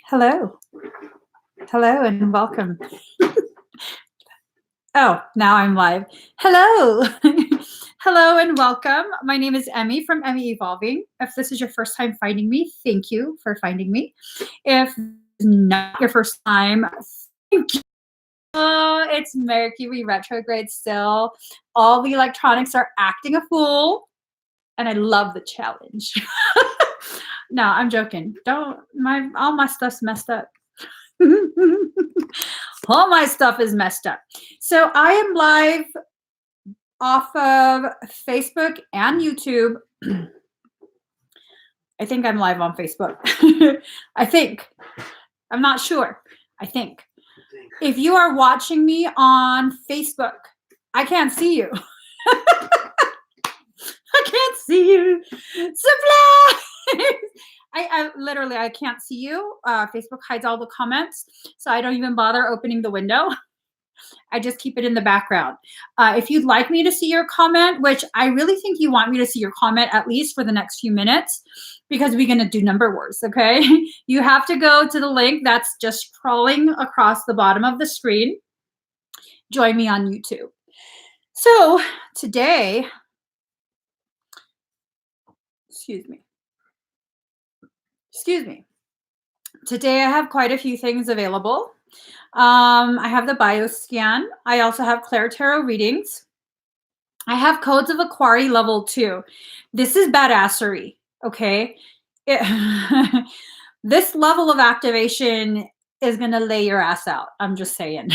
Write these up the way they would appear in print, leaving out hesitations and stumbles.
Hello. Hello and welcome. Oh, now I'm live. Hello. Hello and welcome. My name is Emmy from Emmy Evolving. If this is your first time finding me, thank you for finding me. If not your first time, thank you. Oh, it's Mercury retrograde still. All the electronics are acting a fool, and I love the challenge. No, I'm joking. Don't all my stuff's messed up. All my stuff is messed up. So I am live off of Facebook and YouTube. I think I'm live on Facebook. I think. I'm not sure. I think. If you are watching me on Facebook, I can't see you. I can't see you. Surprise! I literally, I can't see you. Facebook hides all the comments, so I don't even bother opening the window. I just keep it in the background. If you'd like me to see your comment, which I really think you want me to see your comment at least for the next few minutes, because we're going to do number wars, okay? You have to go to the link that's just scrolling across the bottom of the screen. Join me on YouTube. So today, excuse me. Today I have quite a few things available. I have the bio scan. I also have Claire Tarot readings. I have Codes of Aquari level 2. This is badassery, okay? This level of activation is going to lay your ass out. I'm just saying.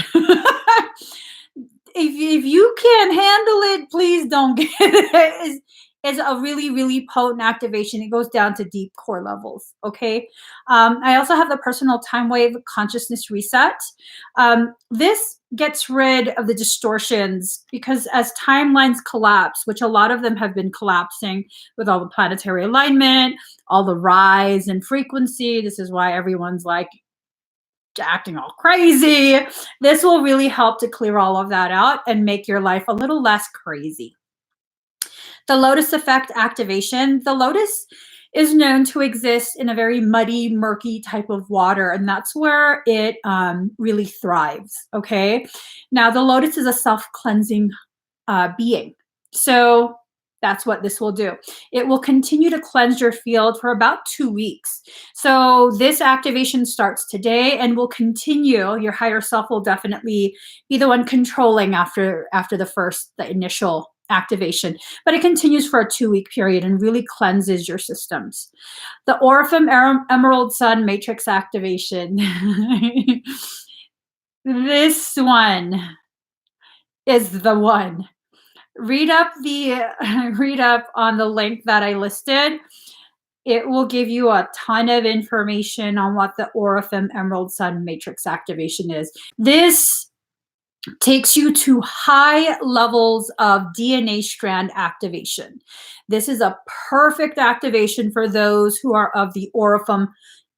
If you can't handle it, please don't get it. It's a really, really potent activation. It goes down to deep core levels, okay? I also have the personal time wave consciousness reset. This gets rid of the distortions because as timelines collapse, which a lot of them have been collapsing with all the planetary alignment, all the rise in frequency. This is why everyone's like acting all crazy. This will really help to clear all of that out and make your life a little less crazy. The lotus effect activation. The lotus is known to exist in a very muddy, murky type of water, and that's where it really thrives, okay? Now, the lotus is a self-cleansing being. So that's what this will do. It will continue to cleanse your field for about 2 weeks. So this activation starts today and will continue. Your higher self will definitely be the one controlling after the initial activation, but it continues for a 2-week period and really cleanses your systems. The Orphan Emerald Sun Matrix activation. This one is the one. Read up on the link that I listed. It will give you a ton of information on what the Orphan Emerald Sun Matrix activation is. This takes you to high levels of DNA strand activation. This is a perfect activation for those who are of the Orphan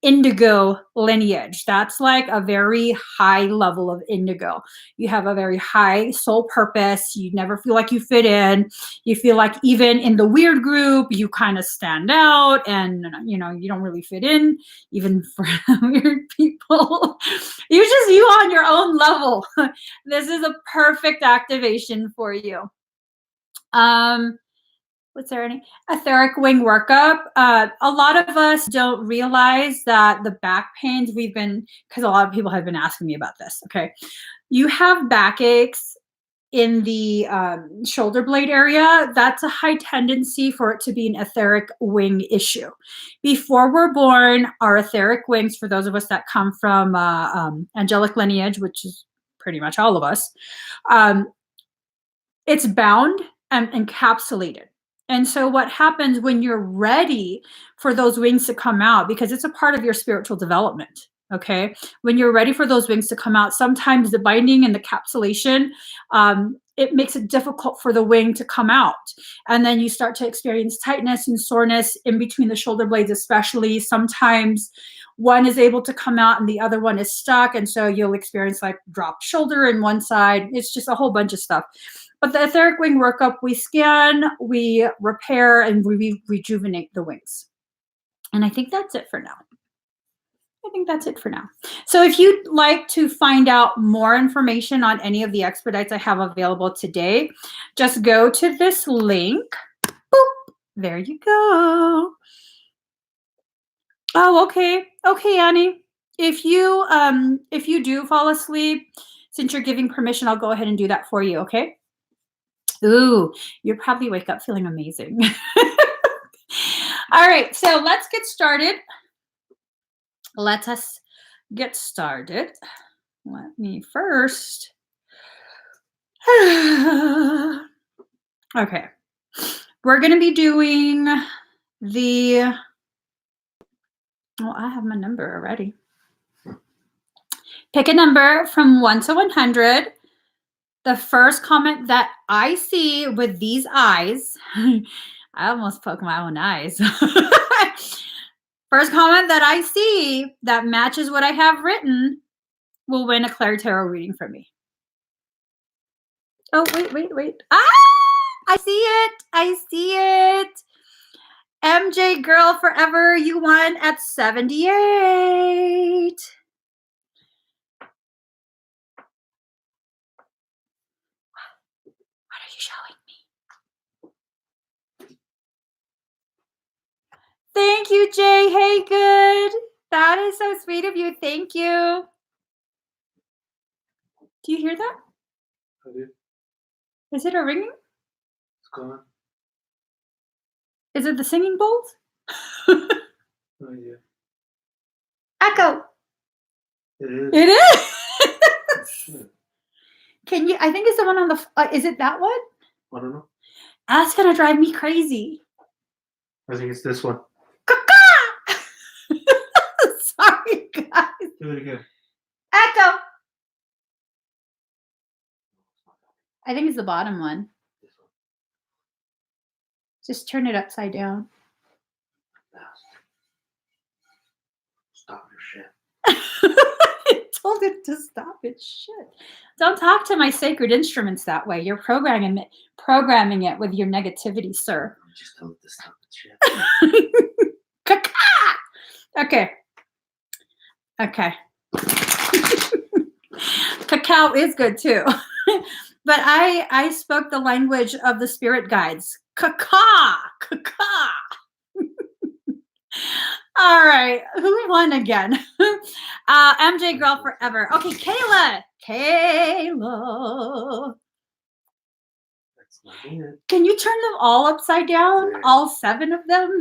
indigo lineage. That's like a very high level of indigo. You have a very high soul purpose. You never feel like you fit in. You feel like even in the weird group, you kind of stand out and you don't really fit in, even for weird people. You're just you on your own level. This is a perfect activation for you. What's there any etheric wing workup? A lot of us don't realize that the back pains because a lot of people have been asking me about this. Okay, you have backaches in the shoulder blade area. That's a high tendency for it to be an etheric wing issue. Before we're born, our etheric wings, for those of us that come from angelic lineage, which is pretty much all of us, it's bound and encapsulated. And so what happens when you're ready for those wings to come out, because it's a part of your spiritual development, okay? When you're ready for those wings to come out, sometimes the binding and the capsulation, it makes it difficult for the wing to come out. And then you start to experience tightness and soreness in between the shoulder blades, especially. Sometimes one is able to come out and the other one is stuck. And so you'll experience like dropped shoulder in one side. It's just a whole bunch of stuff. But the etheric wing workup, we scan, we repair, and we rejuvenate the wings. And I think that's it for now. I think that's it for now. So if you'd like to find out more information on any of the expedites I have available today, just go to this link. Boop. There you go. Oh, okay. Okay, Annie. If you do fall asleep, since you're giving permission, I'll go ahead and do that for you, okay? Ooh, you'll probably wake up feeling amazing. All right, so let's get started. Let us get started. Let me first. Okay. We're going to be doing the. Well, I have my number already. Pick a number from 1 to 100. The first comment that I see with these eyes, I almost poked my own eyes. First comment that I see that matches what I have written will win a Claire Tarot reading from me. Oh, wait. Ah, I see it. I see it. MJ Girl Forever, you won at 78. What are you showing me? Thank you, Jay. Hey, good. That is so sweet of you. Thank you. Do you hear that? I do. Is it a ringing? It's gone. Is it the singing bowls? Oh, yeah. Echo. It is. It is. Shit. Can you? I think it's the one on the. Is it that one? I don't know. That's gonna drive me crazy. I think it's this one. Sorry, guys. Do it again. Echo. I think it's the bottom one. This one. Just turn it upside down. Stop your shit. I told it to stop its shit. Don't talk to my sacred instruments that way. You're programming it with your negativity, sir. Just tell it to stop its shit. Okay. Cacao is good too. But I spoke the language of the spirit guides. Caca. All right. Who won again? MJ Girl Forever. Okay, Kayla. That's not it. Can you turn them all upside down? Yeah. All 7 of them?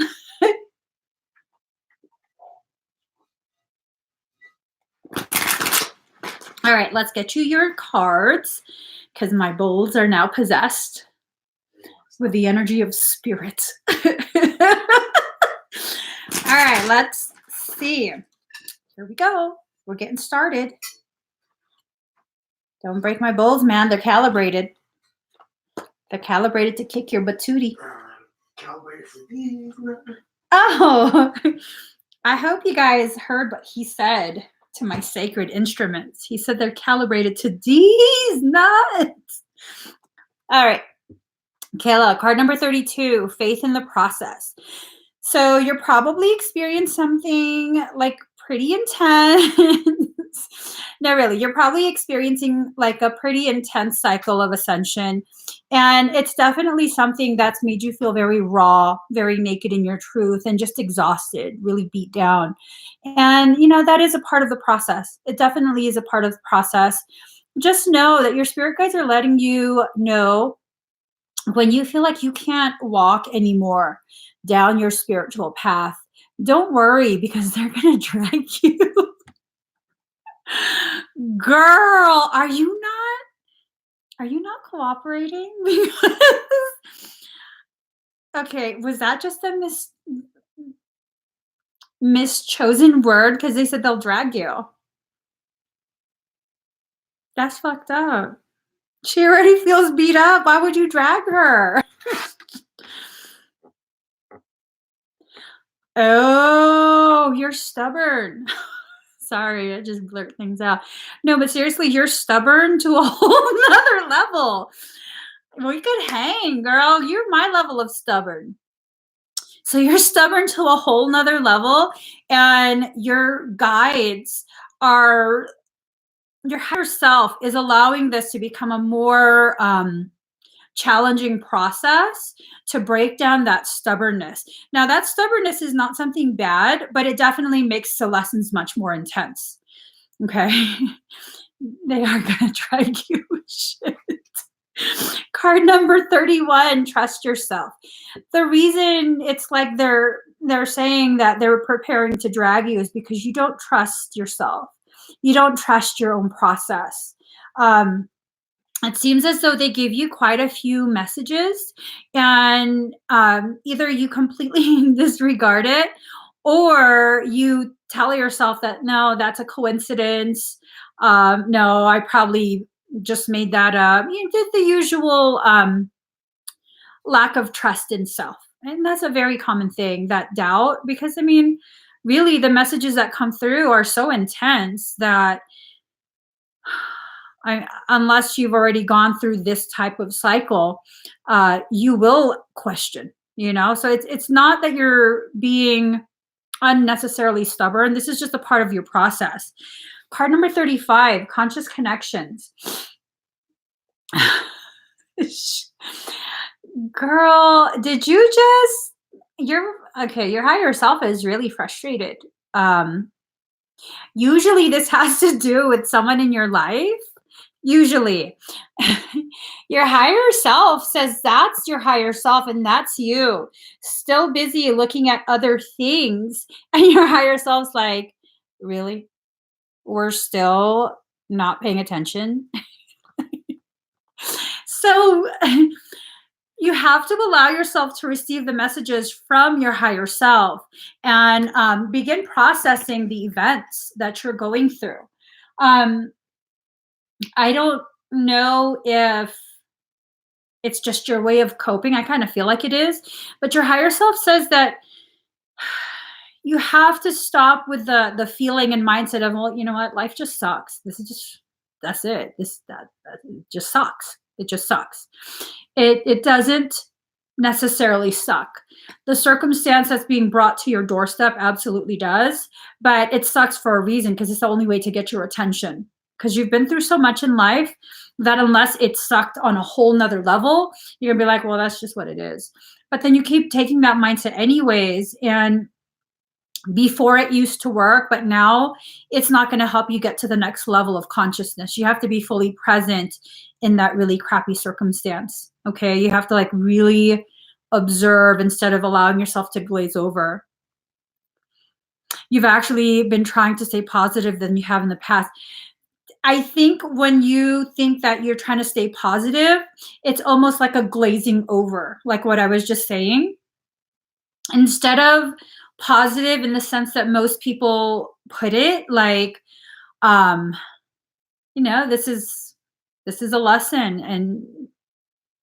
All right, let's get you your cards because my bowls are now possessed with the energy of spirit. All right, let's see. Here we go. We're getting started. Don't break my bowls, man. They're calibrated. They're calibrated to kick your batootie. Calibrated for these. Oh, I hope you guys heard what he said to my sacred instruments. He said they're calibrated to these nuts. All right. Kayla, card number 32, faith in the process. So you're probably experiencing something like pretty intense. No, really, you're probably experiencing like a pretty intense cycle of ascension. And it's definitely something that's made you feel very raw, very naked in your truth, and just exhausted, really beat down. And, that is a part of the process. It definitely is a part of the process. Just know that your spirit guides are letting you know when you feel like you can't walk anymore down your spiritual path. Don't worry, because they're going to drag you. Girl, are you not cooperating? Okay, was that just a mischosen word? Because they said they'll drag you. That's fucked up. She already feels beat up. Why would you drag her? Oh, you're stubborn. Sorry, I just blurt things out. No, but seriously, you're stubborn to a whole nother level. We could hang, girl. You're my level of stubborn. So you're stubborn to a whole nother level, and your guides are, your higher self is allowing this to become a more challenging process to break down that stubbornness. Now, that stubbornness is not something bad, but it definitely makes the lessons much more intense. Okay. They are going to drag you shit. Card number 31, trust yourself. The reason it's like they're saying that they're preparing to drag you is because you don't trust yourself. You don't trust your own process. It seems as though they give you quite a few messages, and either you completely disregard it, or you tell yourself that no, that's a coincidence. No, I probably just made that up. You did the usual lack of trust in self. And that's a very common thing, that doubt, because I mean, really, the messages that come through are so intense that unless you've already gone through this type of cycle, you will question, you know? So it's not that you're being unnecessarily stubborn. This is just a part of your process. Card number 35, conscious connections. Girl, did you just, your okay, your higher self is really frustrated. Usually this has to do with someone in your life. Usually. Your higher self says that's your higher self and that's you. Still busy looking at other things. And your higher self's like, really? We're still not paying attention. So you have to allow yourself to receive the messages from your higher self and begin processing the events that you're going through. I don't know if it's just your way of coping. I kind of feel like it is, but your higher self says that you have to stop with the feeling and mindset of, well, you know what, life just sucks. This is just, that's it. That it just sucks. It just sucks. It doesn't necessarily suck. The circumstance that's being brought to your doorstep absolutely does, but it sucks for a reason, because it's the only way to get your attention. Because you've been through so much in life that unless it sucked on a whole nother level, you're gonna be like, well, that's just what it is. But then you keep taking that mindset anyways, and before it used to work, but now it's not going to help you get to the next level of consciousness. You have to be fully present in that really crappy circumstance. Okay. You have to like really observe instead of allowing yourself to glaze over. You've actually been trying to stay positive than you have in the past. I think when you think that you're trying to stay positive, it's almost like a glazing over, like what I was just saying. Instead of positive in the sense that most people put it, like, um, you know, this is a lesson and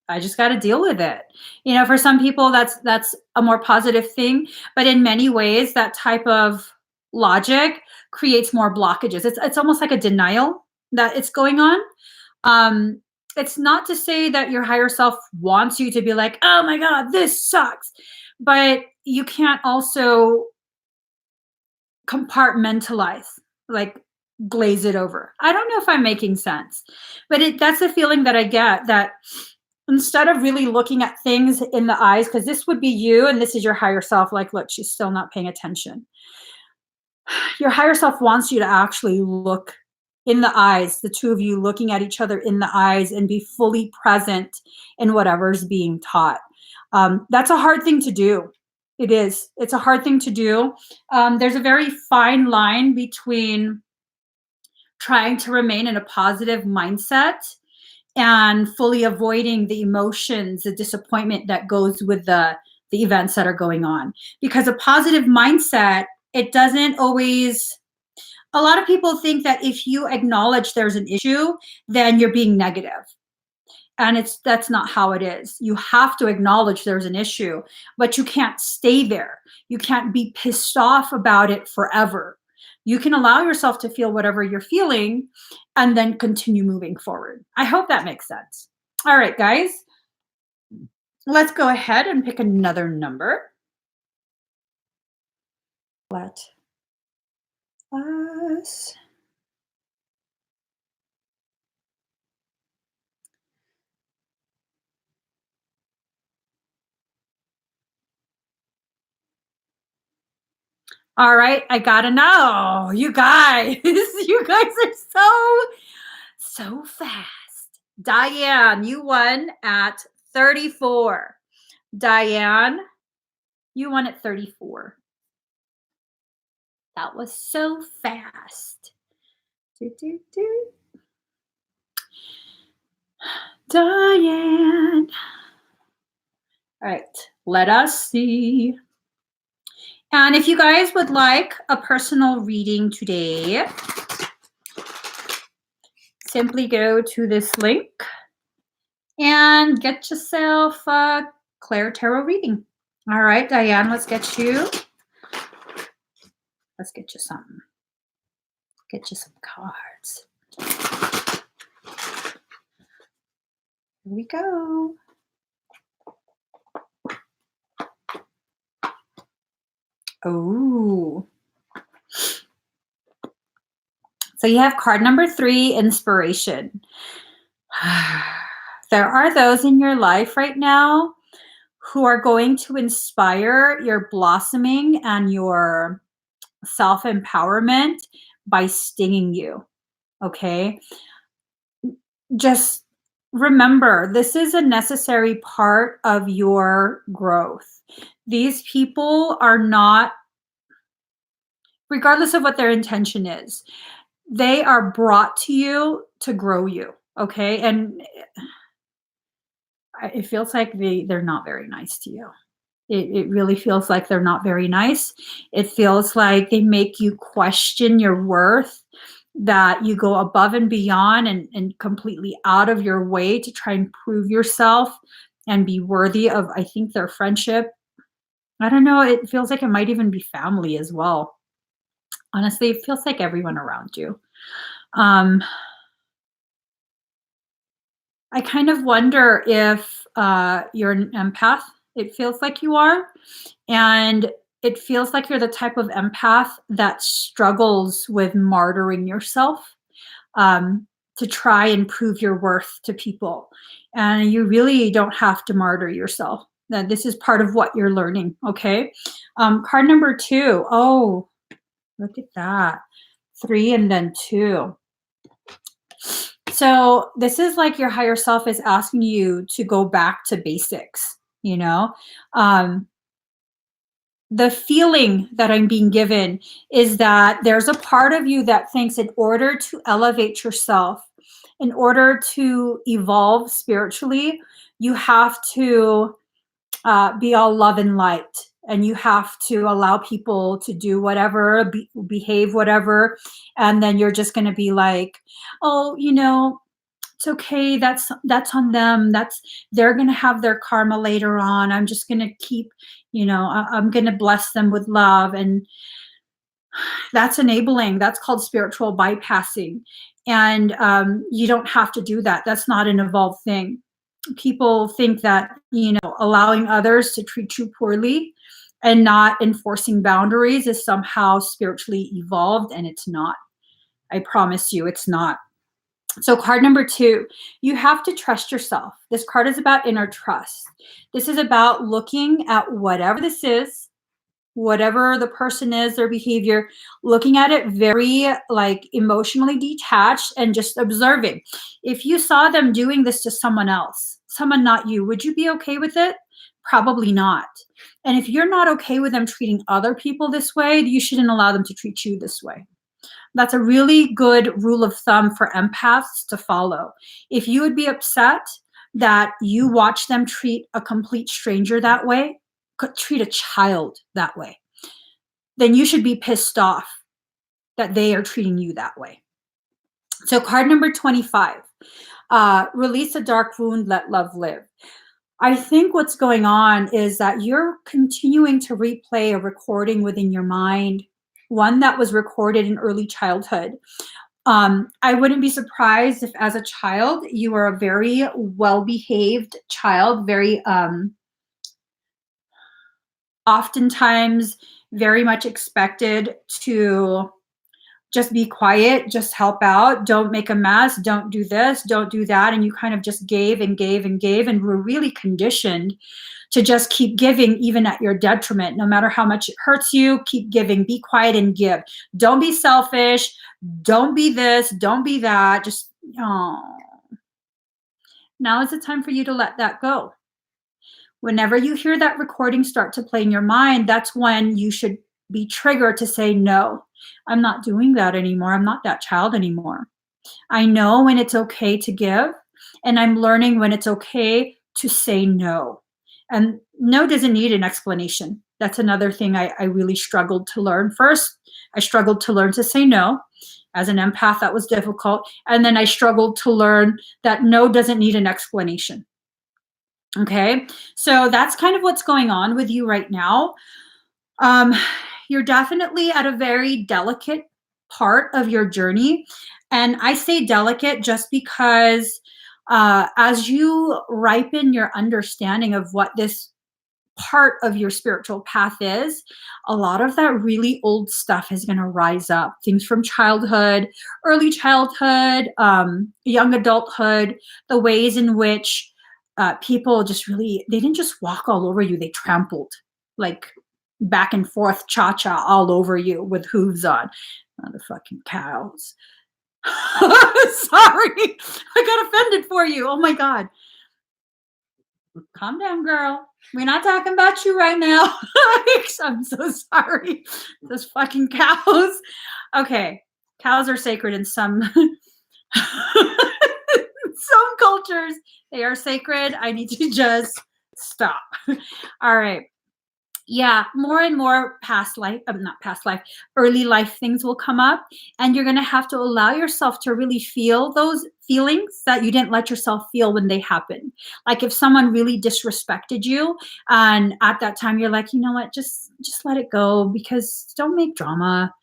I just got to deal with it. You know, for some people that's a more positive thing, but in many ways that type of logic creates more blockages. It's almost like a denial that it's going on. Um, it's not to say that your higher self wants you to be like, oh my God, this sucks. But you can't also compartmentalize, like glaze it over. I don't know if I'm making sense, but that's the feeling that I get, that instead of really looking at things in the eyes, because this would be you and this is your higher self, like, look, she's still not paying attention. Your higher self wants you to actually look in the eyes, the two of you looking at each other in the eyes and be fully present in whatever's being taught. That's a hard thing to do. It is. It's a hard thing to do. There's a very fine line between trying to remain in a positive mindset and fully avoiding the emotions, the disappointment that goes with the events that are going on. Because a positive mindset, it doesn't always, a lot of people think that if you acknowledge there's an issue, then you're being negative. And that's not how it is. You have to acknowledge there's an issue, but you can't stay there. You can't be pissed off about it forever. You can allow yourself to feel whatever you're feeling and then continue moving forward. I hope that makes sense. All right, guys, let's go ahead and pick another number. Let us all right, I gotta know. You guys, you guys are so fast. Diane, you won at 34. Diane, you won at 34. That was so fast. Do, do, do. Diane. All right, let us see. And if you guys would like a personal reading today, simply go to this link and get yourself a Claire Tarot reading. All right, Diane, let's get you something. Get you some cards. Here we go. Oh. So you have card number 3, inspiration. There are those in your life right now who are going to inspire your blossoming and your self-empowerment by stinging you, okay? Just remember, this is a necessary part of your growth. These people are not, regardless of what their intention is, they are brought to you to grow you, okay? And it feels like they're not very nice to you. It really feels like they're not very nice. It feels like they make you question your worth, that you go above and beyond and completely out of your way to try and prove yourself and be worthy of, I think, their friendship. I don't know. It feels like it might even be family as well. Honestly, it feels like everyone around you. I kind of wonder if you're an empath. It feels like you are. And it feels like you're the type of empath that struggles with martyring yourself to try and prove your worth to people. And you really don't have to martyr yourself. That this is part of what you're learning, okay? Card number 2. Oh, look at that. 3 and then 2. So this is like your higher self is asking you to go back to basics, you know? The feeling that I'm being given is that there's a part of you that thinks in order to elevate yourself, in order to evolve spiritually, you have to be all love and light. And you have to allow people to do whatever, behave whatever. And then you're just going to be like, oh, you know, it's okay. That's on them. They're going to have their karma later on. I'm just going to keep, you know, I'm going to bless them with love. And that's enabling. That's called spiritual bypassing. And you don't have to do that. That's not an evolved thing. People think that, you know, allowing others to treat you poorly and not enforcing boundaries is somehow spiritually evolved, and it's not. I promise you, it's not. So card number 2, you have to trust yourself. This card is about inner trust. This is about looking at whatever this is, whatever the person is, their behavior, looking at it very like emotionally detached and just observing. If you saw them doing this to someone else, someone not you, would you be okay with it? Probably not. And if you're not okay with them treating other people this way, you shouldn't allow them to treat you this way. That's a really good rule of thumb for empaths to follow. If you would be upset that you watch them treat a complete stranger that way, treat a child that way, then you should be pissed off that they are treating you that way. So card number 25, release a dark wound, let love live. I think what's going on is that you're continuing to replay a recording within your mind, one that was recorded in early childhood. I wouldn't be surprised if as a child, you were a very well-behaved child, very oftentimes very much expected to just be quiet, just help out, don't make a mess, don't do this, don't do that. And you kind of just gave and gave and gave. And we're really conditioned to just keep giving, even at your detriment. No matter how much it hurts you, keep giving, be quiet and give. Don't be selfish. Don't be this, don't be that. Just, oh. Now is the time for you to let that go. Whenever you hear that recording start to play in your mind, that's when you should be triggered to say, no, I'm not doing that anymore. I'm not that child anymore. I know when it's okay to give, and I'm learning when it's okay to say no. And no doesn't need an explanation. That's another thing I really struggled to learn. First, I struggled to learn to say no. As an empath, that was difficult. And then I struggled to learn that no doesn't need an explanation. Okay, so that's kind of what's going on with you right now. You're definitely at a very delicate part of your journey. And I say delicate just because as you ripen your understanding of what this part of your spiritual path is, a lot of that really old stuff is going to rise up. Things from childhood, early childhood, young adulthood, the ways in which people just really, they didn't just walk all over you, they trampled like back and forth cha-cha all over you with hooves on. Motherfucking cows. Sorry, I got offended for you. Oh my God. Calm down, girl. We're not talking about you right now. I'm so sorry. Those fucking cows. Okay. Cows are sacred in some some cultures. They are sacred. I need to just stop. All right. Yeah, more and more past life, not past life, early life things will come up, and you're going to have to allow yourself to really feel those feelings that you didn't let yourself feel when they happen. Like if someone really disrespected you, and at that time you're like, you know what, just let it go, because don't make drama.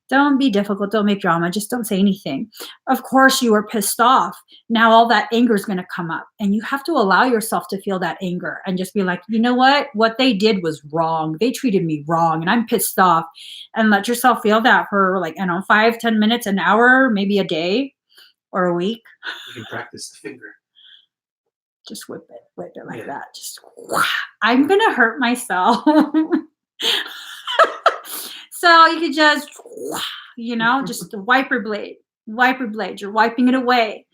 Don't be difficult. Don't make drama. Just don't say anything. Of course, you were pissed off. Now all that anger is going to come up, and you have to allow yourself to feel that anger and just be like, you know what? What they did was wrong. They treated me wrong, and I'm pissed off. And let yourself feel that for, like, I don't know, 5, 10 minutes, an hour, maybe a day or a week. You can practice the finger. Just whip it like that. Just, I'm going to hurt myself. So you could just, just the wiper blade. You're wiping it away.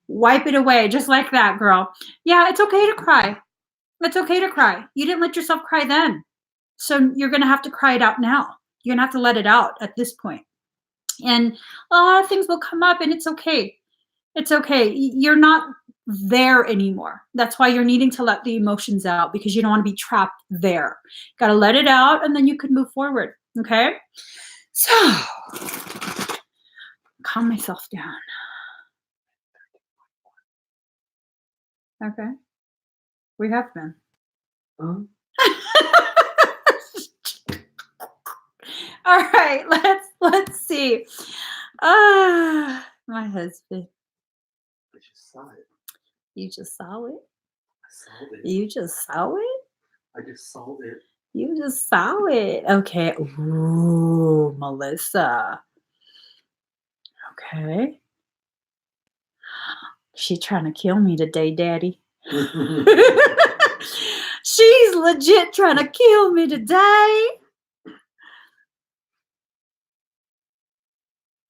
Wipe it away, just like that, girl. Yeah, it's okay to cry. It's okay to cry. You didn't let yourself cry then. So you're going to have to cry it out now. You're going to have to let it out at this point. And a lot of things will come up, and it's okay. It's okay. You're not there anymore. That's why you're needing to let the emotions out, because you don't want to be trapped there. Got to let it out, and then you can move forward. Okay? So, calm myself down. Okay. We have been. Huh? All right, let's see. My husband. I just saw it. You just saw it? I saw it. You just saw it? I just saw it. You just saw it. Okay. Ooh, Melissa. Okay. She trying to kill me today, Daddy. She's legit trying to kill me today.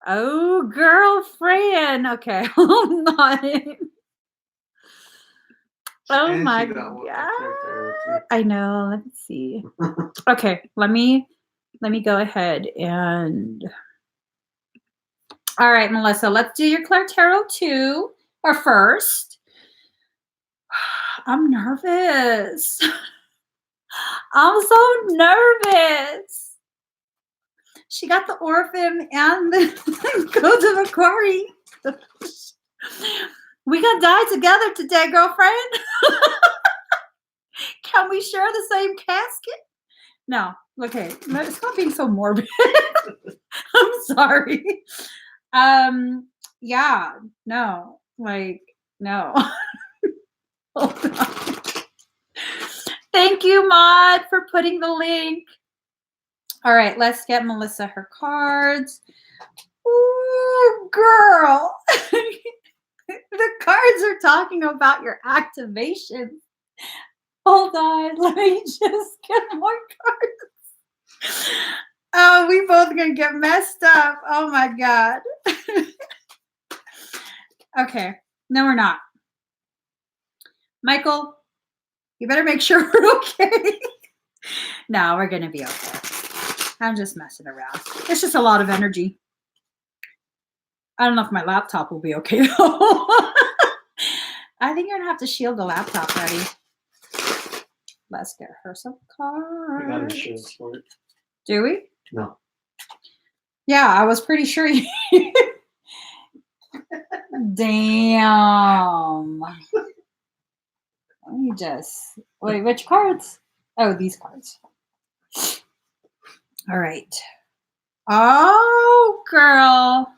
Oh, girlfriend. Okay, hold on. Oh And my she got one God. right there, I know. Let's see. Okay, let me go ahead and. All right, Melissa, let's do your Claire Tarot 2 or first. I'm nervous. I'm so nervous. She got the Orphan and the Codes of Aquari. We gonna die together today, girlfriend. Can we share the same casket? No. Okay. Stop being so morbid. I'm sorry. Yeah. No. Like, no. Hold on. Thank you, Maud, for putting the link. All right, let's get Melissa her cards. Ooh, girl. The cards are talking about your activation. Hold on, let me just get more cards. Oh, we both gonna get messed up. Oh my God. Okay, no, we're not. Michael, you better make sure we're okay. No, we're gonna be okay. I'm just messing around. It's just a lot of energy. I don't know if my laptop will be okay though. I think you're gonna have to shield the laptop, buddy. Let's get her some cards. We got insurance for it. Do we? No. Yeah, I was pretty sure you. Damn. Let me just wait. Which cards? Oh, these cards. All right. Oh, girl.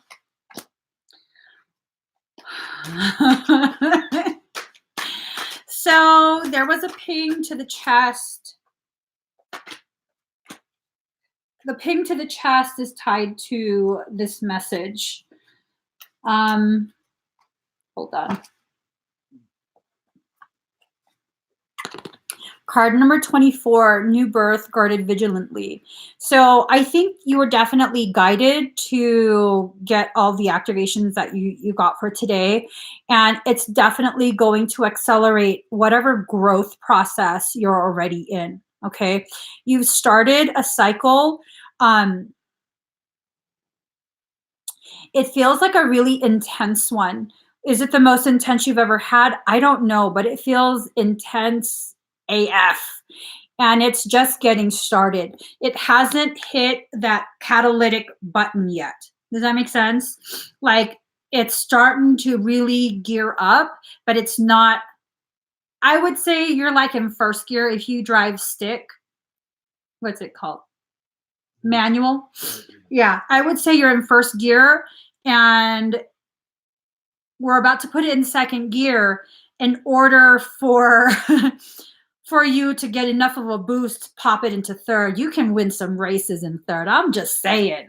So there was a ping to the chest. The ping to the chest is tied to this message. Hold on. Card number 24, new birth, guarded vigilantly. So I think you were definitely guided to get all the activations that you got for today. And it's definitely going to accelerate whatever growth process you're already in, okay? You've started a cycle. It feels like a really intense one. Is it the most intense you've ever had? I don't know, but it feels intense AF. And it's just getting started. It hasn't hit that catalytic button yet. Does that make sense? Like it's starting to really gear up, but it's not. I would say you're like in first gear if you drive stick. What's it called? Manual. Yeah, I would say you're in first gear and we're about to put it in second gear in order for for you to get enough of a boost, pop it into third. You can win some races in third. I'm just saying.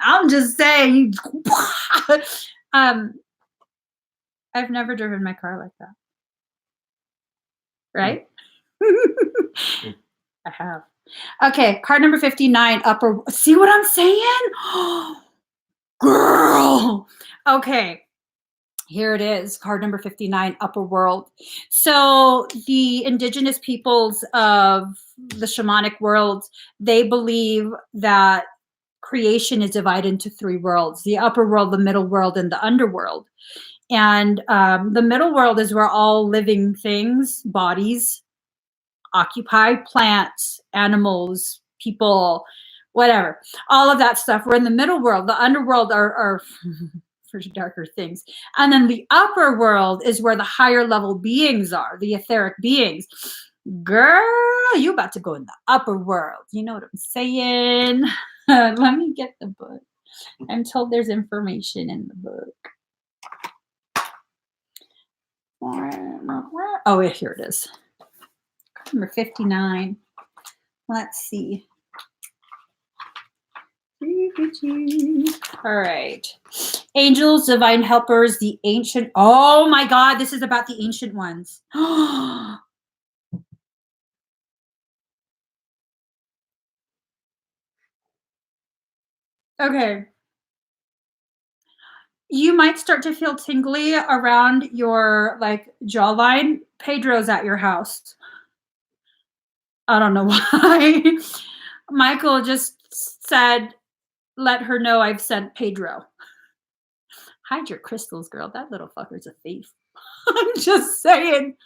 I've never driven my car like that. Right? I have. Okay, card number 59, upper. See what I'm saying? Girl. Okay. Here it is, card number 59, upper world. So the indigenous peoples of the shamanic world, they believe that creation is divided into three worlds: the upper world, the middle world, and the underworld. And the middle world is where all living things, bodies, occupy: plants, animals, people, whatever, all of that stuff. We're in the middle world. The underworld are for darker things. And then the upper world is where the higher level beings are, the etheric beings. Girl, you about to go in the upper world. You know what I'm saying? Let me get the book. I'm told there's information in the book. Oh, here it is. Number 59. Let's see. All right. Angels, divine helpers, the ancient. Oh my God, this is about the ancient ones. Okay. You might start to feel tingly around your like jawline. Pedro's at your house. I don't know why. Michael just said, let her know I've sent Pedro. Hide your crystals, girl. That little fucker's a thief. I'm just saying.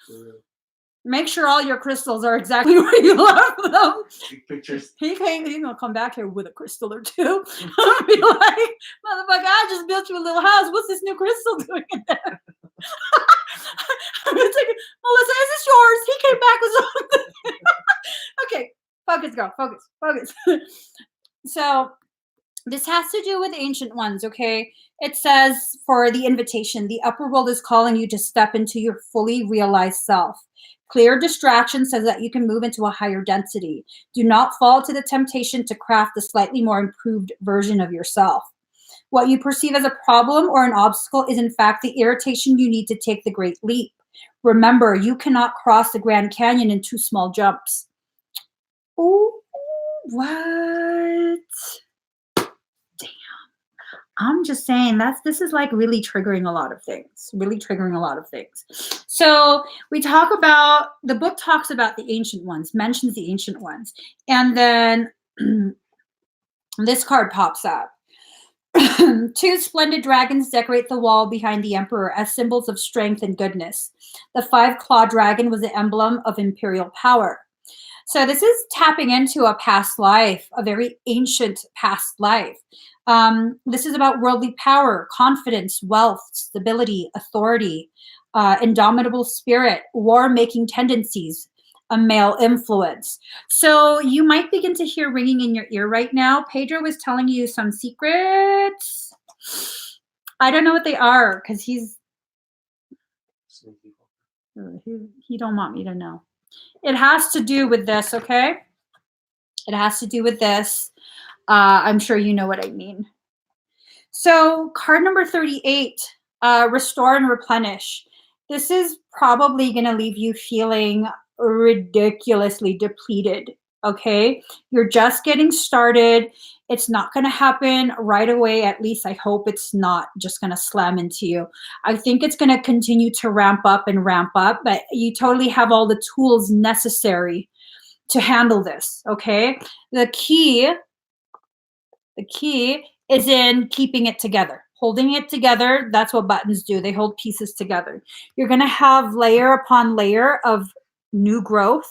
Make sure all your crystals are exactly where you left them. Pictures. He's gonna come back here with a crystal or two. I'll be like, motherfucker, I just built you a little house. What's this new crystal doing in there? I'm gonna take it. Melissa, is this yours? He came back with something. Okay, focus, girl. Focus. So This has to do with ancient ones, okay? It says for the invitation, the upper world is calling you to step into your fully realized self. Clear distraction so that you can move into a higher density. Do not fall to the temptation to craft a slightly more improved version of yourself. What you perceive as a problem or an obstacle is, in fact, the irritation you need to take the great leap. Remember, you cannot cross the Grand Canyon in 2 small jumps. Ooh, what? I'm just saying this is like really triggering a lot of things, really triggering a lot of things. So we talk about, the book talks about the ancient ones, mentions the ancient ones. And then this card pops up. 2 splendid dragons decorate the wall behind the emperor as symbols of strength and goodness. The 5-clawed dragon was the emblem of imperial power. So this is tapping into a past life, a very ancient past life. This is about worldly power, confidence, wealth, stability, authority, indomitable spirit, war-making tendencies, a male influence. So you might begin to hear ringing in your ear right now. Pedro is telling you some secrets. I don't know what they are because he don't want me to know. It has to do with this, okay? It has to do with this. I'm sure you know what I mean. So card number 38, restore and replenish. This is probably going to leave you feeling ridiculously depleted, okay? You're just getting started. It's not going to happen right away. At least I hope it's not just going to slam into you. I think it's going to continue to ramp up, but you totally have all the tools necessary to handle this, okay? The key is in keeping it together, holding it together. That's what buttons do. They hold pieces together. You're going to have layer upon layer of new growth.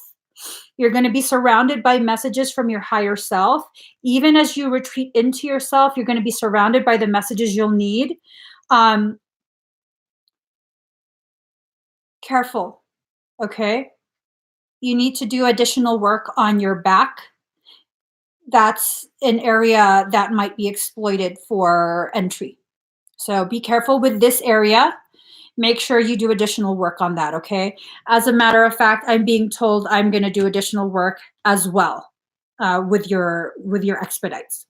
You're going to be surrounded by messages from your higher self. Even as you retreat into yourself, you're going to be surrounded by the messages you'll need. Careful, okay? You need to do additional work on your back. That's an area that might be exploited for entry. So be careful with this area. Make sure you do additional work on that, okay? As a matter of fact, I'm being told I'm going to do additional work as well with your expedites.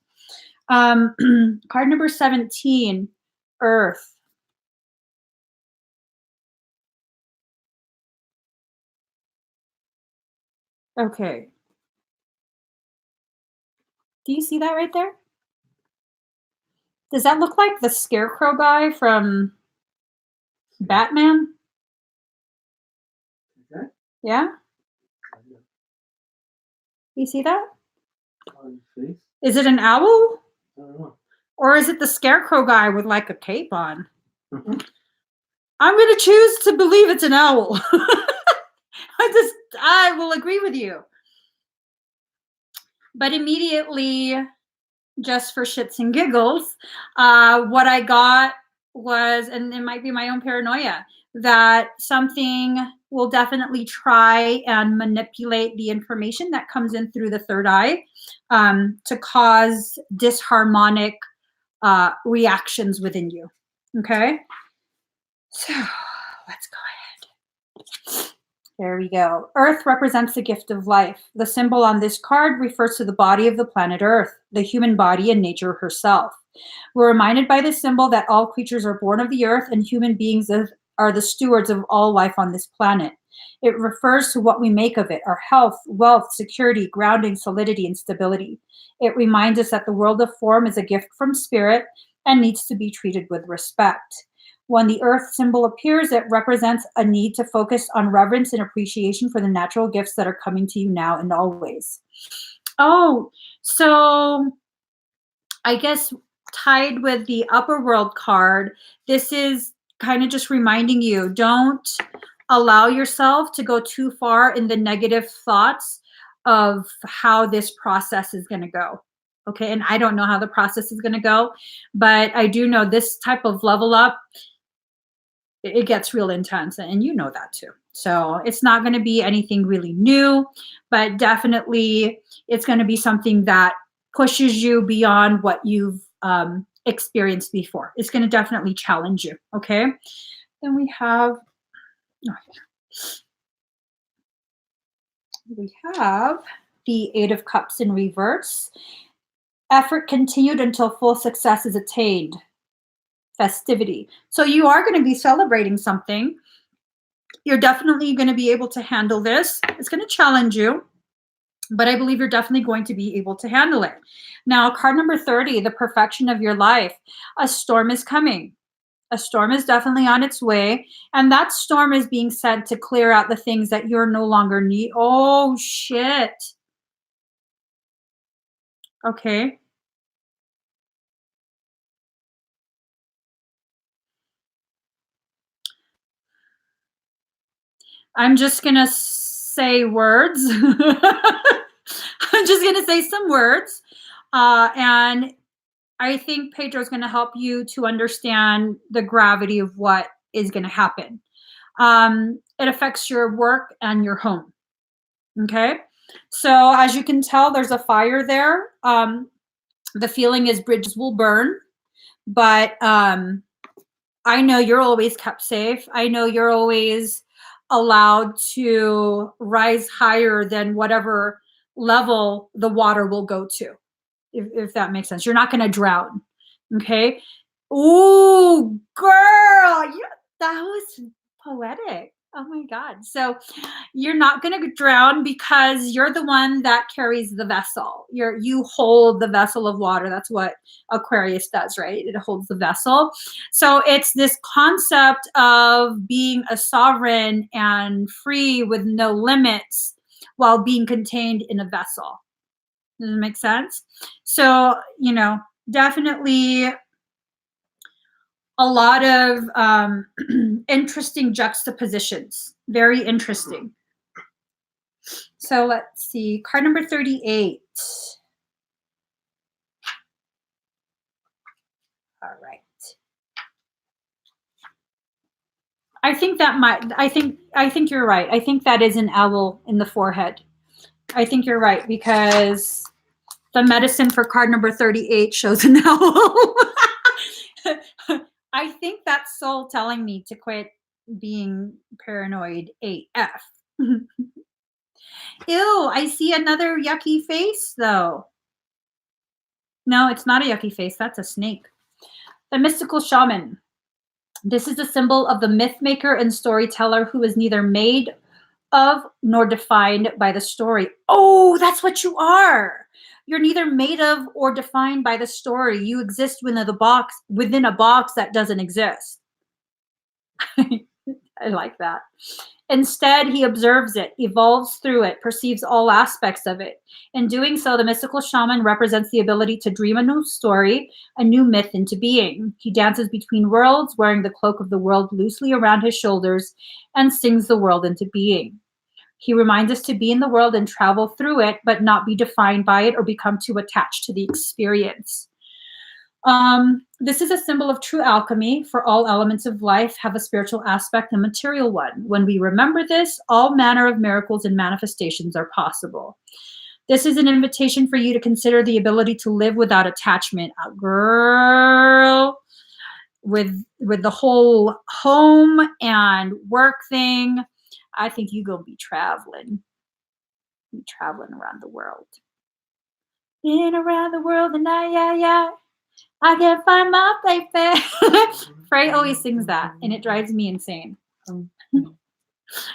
Card number 17, Earth. Okay. Do you see that right there? Does that look like the Scarecrow guy from Batman? Okay. Yeah? You see that? Is it an owl? I don't know. Or is it the Scarecrow guy with like a cape on? I'm going to choose to believe it's an owl. I will agree with you. But immediately, just for shits and giggles, what I got was, and it might be my own paranoia, that something will definitely try and manipulate the information that comes in through the third eye to cause disharmonic reactions within you. Okay? So let's go ahead. There we go. Earth represents the gift of life. The symbol on this card refers to the body of the planet Earth, the human body and nature herself. We're reminded by this symbol that all creatures are born of the earth and human beings are the stewards of all life on this planet. It refers to what we make of it, our health, wealth, security, grounding, solidity, and stability. It reminds us that the world of form is a gift from spirit and needs to be treated with respect. When the earth symbol appears, it represents a need to focus on reverence and appreciation for the natural gifts that are coming to you now and always. Oh, so I guess tied with the upper world card, this is kind of just reminding you, don't allow yourself to go too far in the negative thoughts of how this process is going to go. Okay, and I don't know how the process is going to go, but I do know this type of level up, it gets real intense, and you know that too. So it's not going to be anything really new, but definitely it's going to be something that pushes you beyond what you've experienced before. It's going to definitely challenge you. Okay. Then we have the Eight of Cups in reverse. Effort continued until full success is attained. Festivity. So you are going to be celebrating something. You're definitely going to be able to handle this. It's going to challenge you, but I believe you're definitely going to be able to handle it. Now, card number 30, the perfection of your life. A storm is coming. A storm is definitely on its way, and that storm is being sent to clear out the things that you're no longer need. Oh, shit. Okay. I'm just going to say words. I'm just going to say some words. And I think Pedro's going to help you to understand the gravity of what is going to happen. It affects your work and your home. Okay. So as you can tell, there's a fire there. The feeling is bridges will burn, but I know you're always kept safe. I know you're always allowed to rise higher than whatever level the water will go to, if that makes sense. You're not going to drown. Okay. Ooh, girl. Yeah, that was poetic. Oh my God. So you're not going to drown because you're the one that carries the vessel. You hold the vessel of water. That's what Aquarius does, right? It holds the vessel. So it's this concept of being a sovereign and free with no limits while being contained in a vessel. Does it make sense? So, definitely a lot of interesting juxtapositions. Very interesting. So let's see. Card number 38. All right. I think you're right. I think that is an owl in the forehead. I think you're right because the medicine for card number 38 shows an owl. I think that's soul telling me to quit being paranoid AF. Ew, I see another yucky face though. No, it's not a yucky face. That's a snake. The mystical shaman. This is a symbol of the myth maker and storyteller who is neither made of nor defined by the story. Oh, that's what you are. You're neither made of or defined by the story. You exist within a box that doesn't exist. I like that. Instead, he observes it, evolves through it, perceives all aspects of it. In doing so, the mystical shaman represents the ability to dream a new story, a new myth into being. He dances between worlds, wearing the cloak of the world loosely around his shoulders, and sings the world into being. He reminds us to be in the world and travel through it, but not be defined by it or become too attached to the experience. This is a symbol of true alchemy, for all elements of life have a spiritual aspect and material one. When we remember this, all manner of miracles and manifestations are possible. This is an invitation for you to consider the ability to live without attachment. Girl, with the whole home and work thing, I think you're going to be traveling around the world. Been around the world and I can't find my baby. Frey always sings that, and it drives me insane.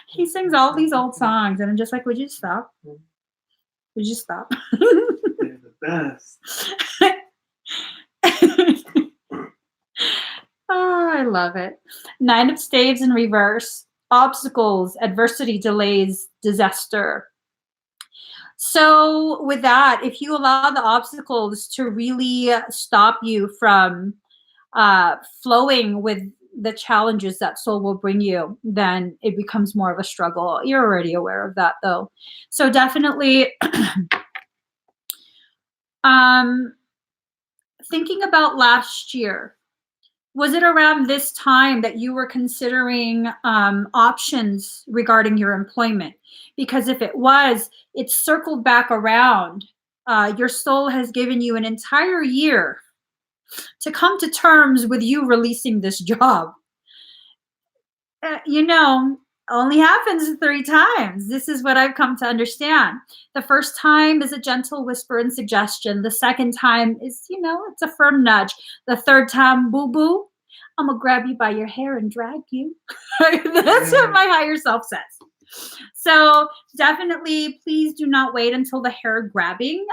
He sings all these old songs, and I'm just like, would you stop? Would you stop? They're the best. Oh, I love it. 9 of Staves in reverse. Obstacles, adversity, delays, disaster. So with that, if you allow the obstacles to really stop you from flowing with the challenges that soul will bring you, then it becomes more of a struggle. You're already aware of that though. So definitely thinking about last year, was it around this time that you were considering options regarding your employment? Because if it was, it circled back around Your soul has given you an entire year to come to terms with you releasing this job. You know, only happens 3 times. This is what I've come to understand. The first time is a gentle whisper and suggestion. The second time is, it's a firm nudge. The third time, boo boo, I'm gonna grab you by your hair and drag you. That's what my higher self says. So definitely, please do not wait until the hair grabbing.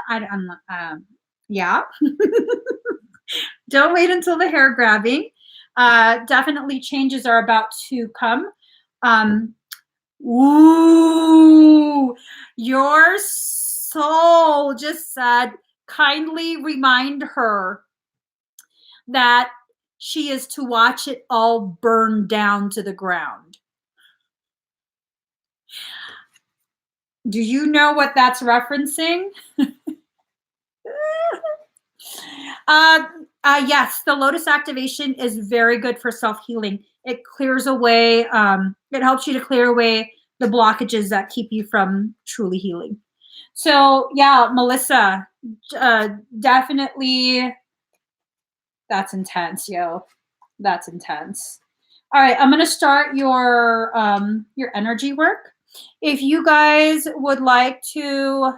Yeah. Don't wait until the hair grabbing. Definitely changes are about to come. Ooh, your soul just said, kindly remind her that she is to watch it all burn down to the ground. Do you know what that's referencing? Yes, the lotus activation is very good for self-healing. It clears away, it helps you to clear away the blockages that keep you from truly healing. So yeah, Melissa, definitely, that's intense, yo. That's intense. All right, I'm gonna start your energy work. If you guys would like to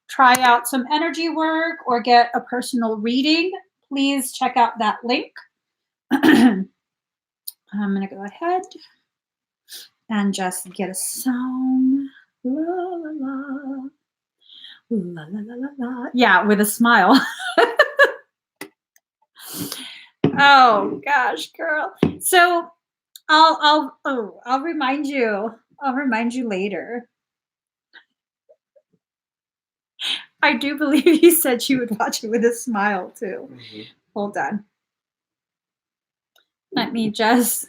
try out some energy work or get a personal reading, please check out that link. I'm going to go ahead and just get a song. La, la, la. La, la, la, la, la. Yeah, with a smile. Oh gosh, girl. So I'll remind you. I'll remind you later. I do believe you said you would watch it with a smile too. Mm-hmm. Hold on. Let me just.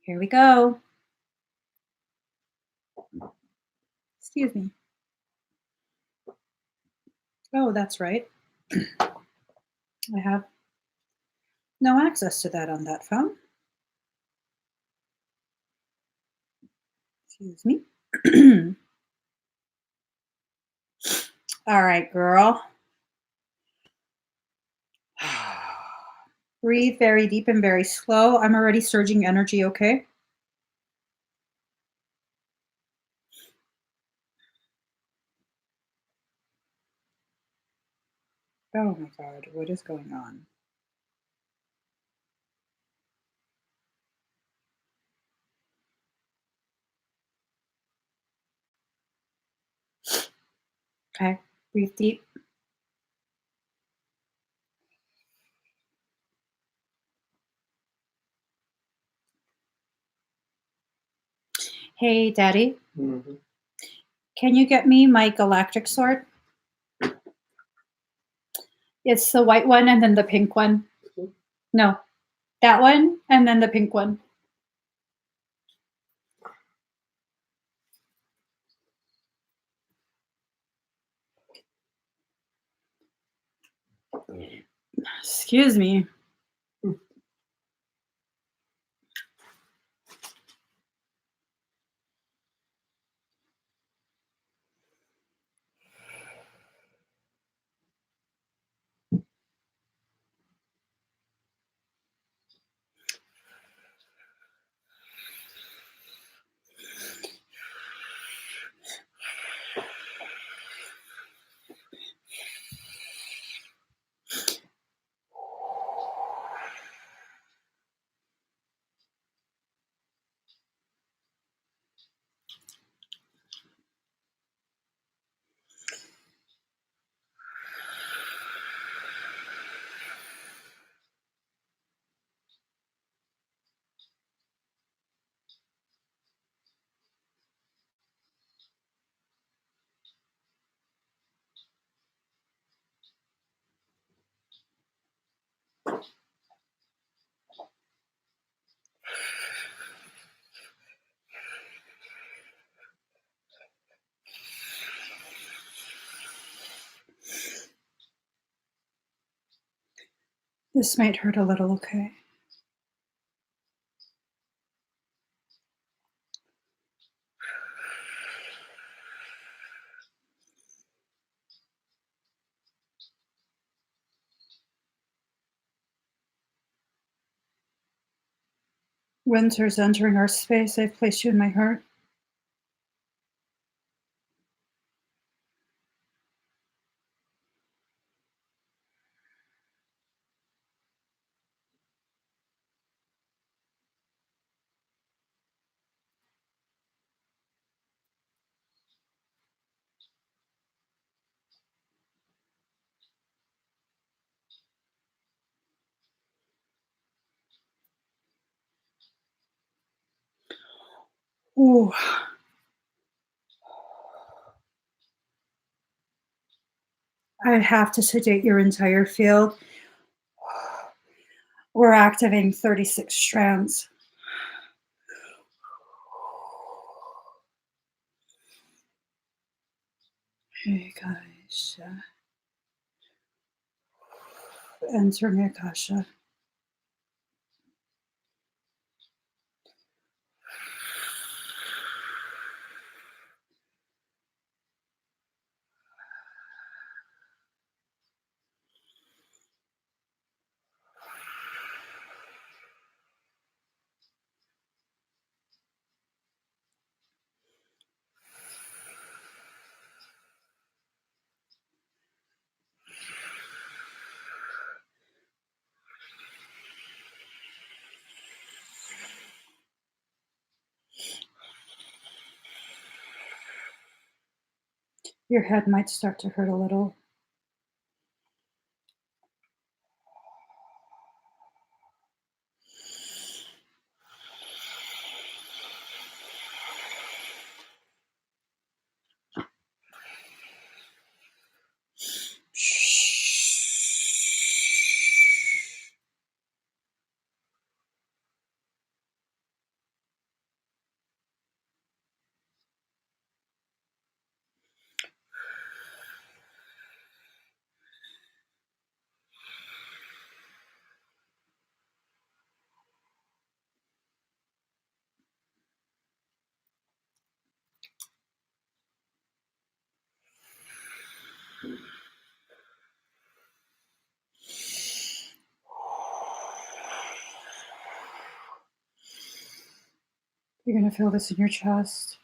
Here we go. Excuse me. Oh, that's right. I have no access to that on that phone. Excuse me. All right, girl. Breathe very deep and very slow. I'm already surging energy, okay? Oh my God, what is going on? Okay, breathe deep. Hey, Daddy. Mm-hmm. Can you get me my galactic sword? It's the white one and then the pink one. Mm-hmm. No, that one and then the pink one. Excuse me. This might hurt a little, okay? Winter's entering our space. I've placed you in my heart. Ooh. I have to sedate your entire field. We're activating 36 strands. Hey guys, entering Akasha. Your head might start to hurt a little. You're going to feel this in your chest.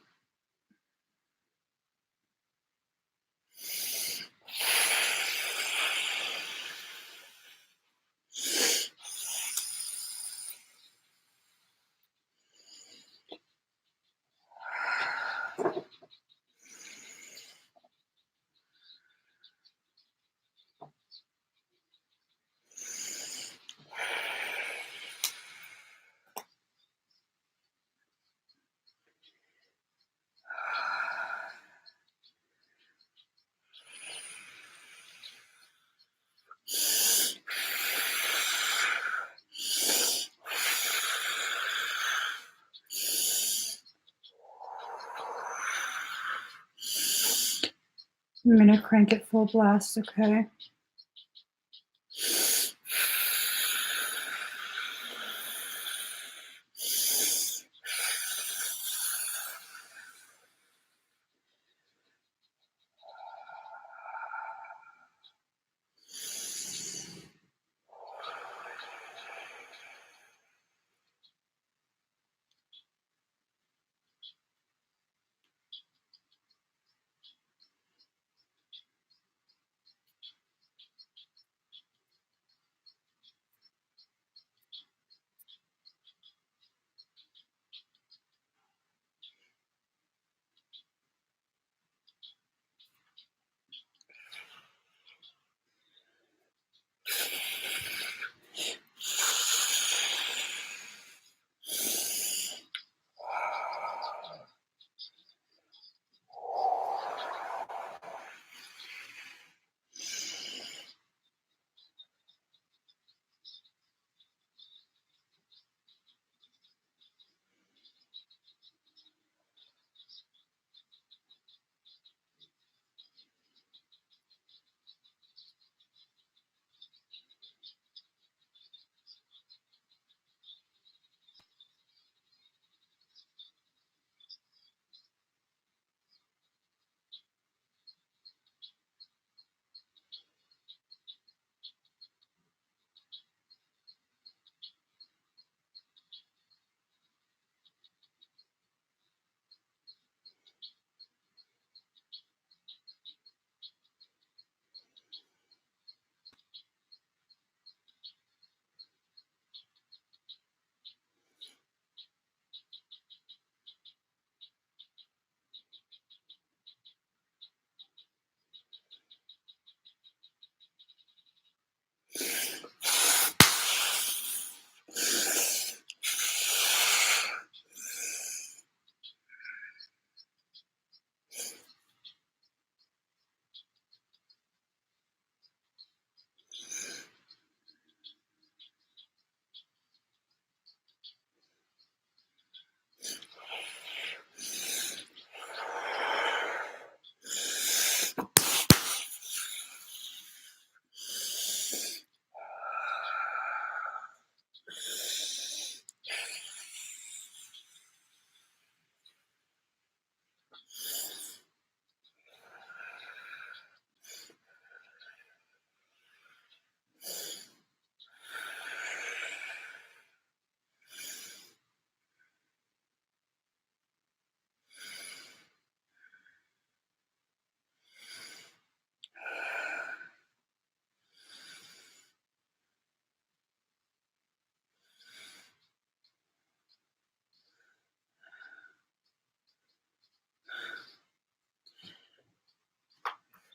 I'm going to crank it full blast, okay?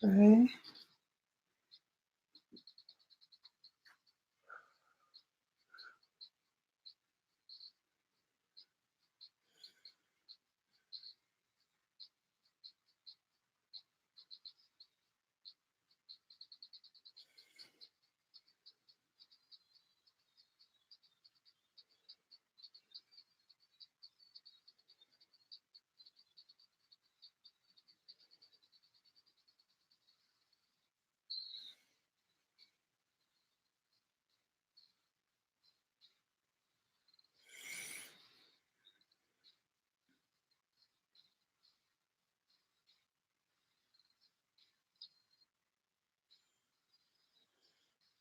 Okay.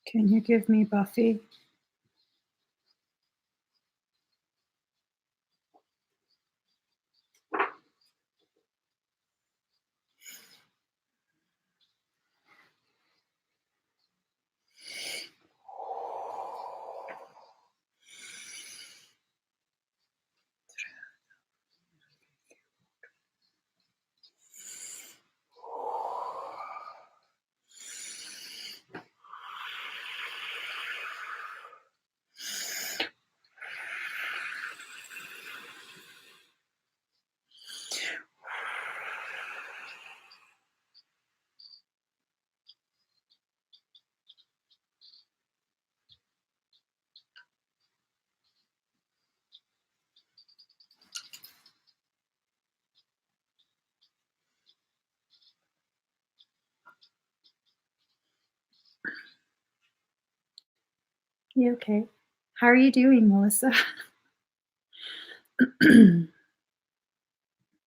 Can you give me Buffy? You okay? How are you doing, Melissa?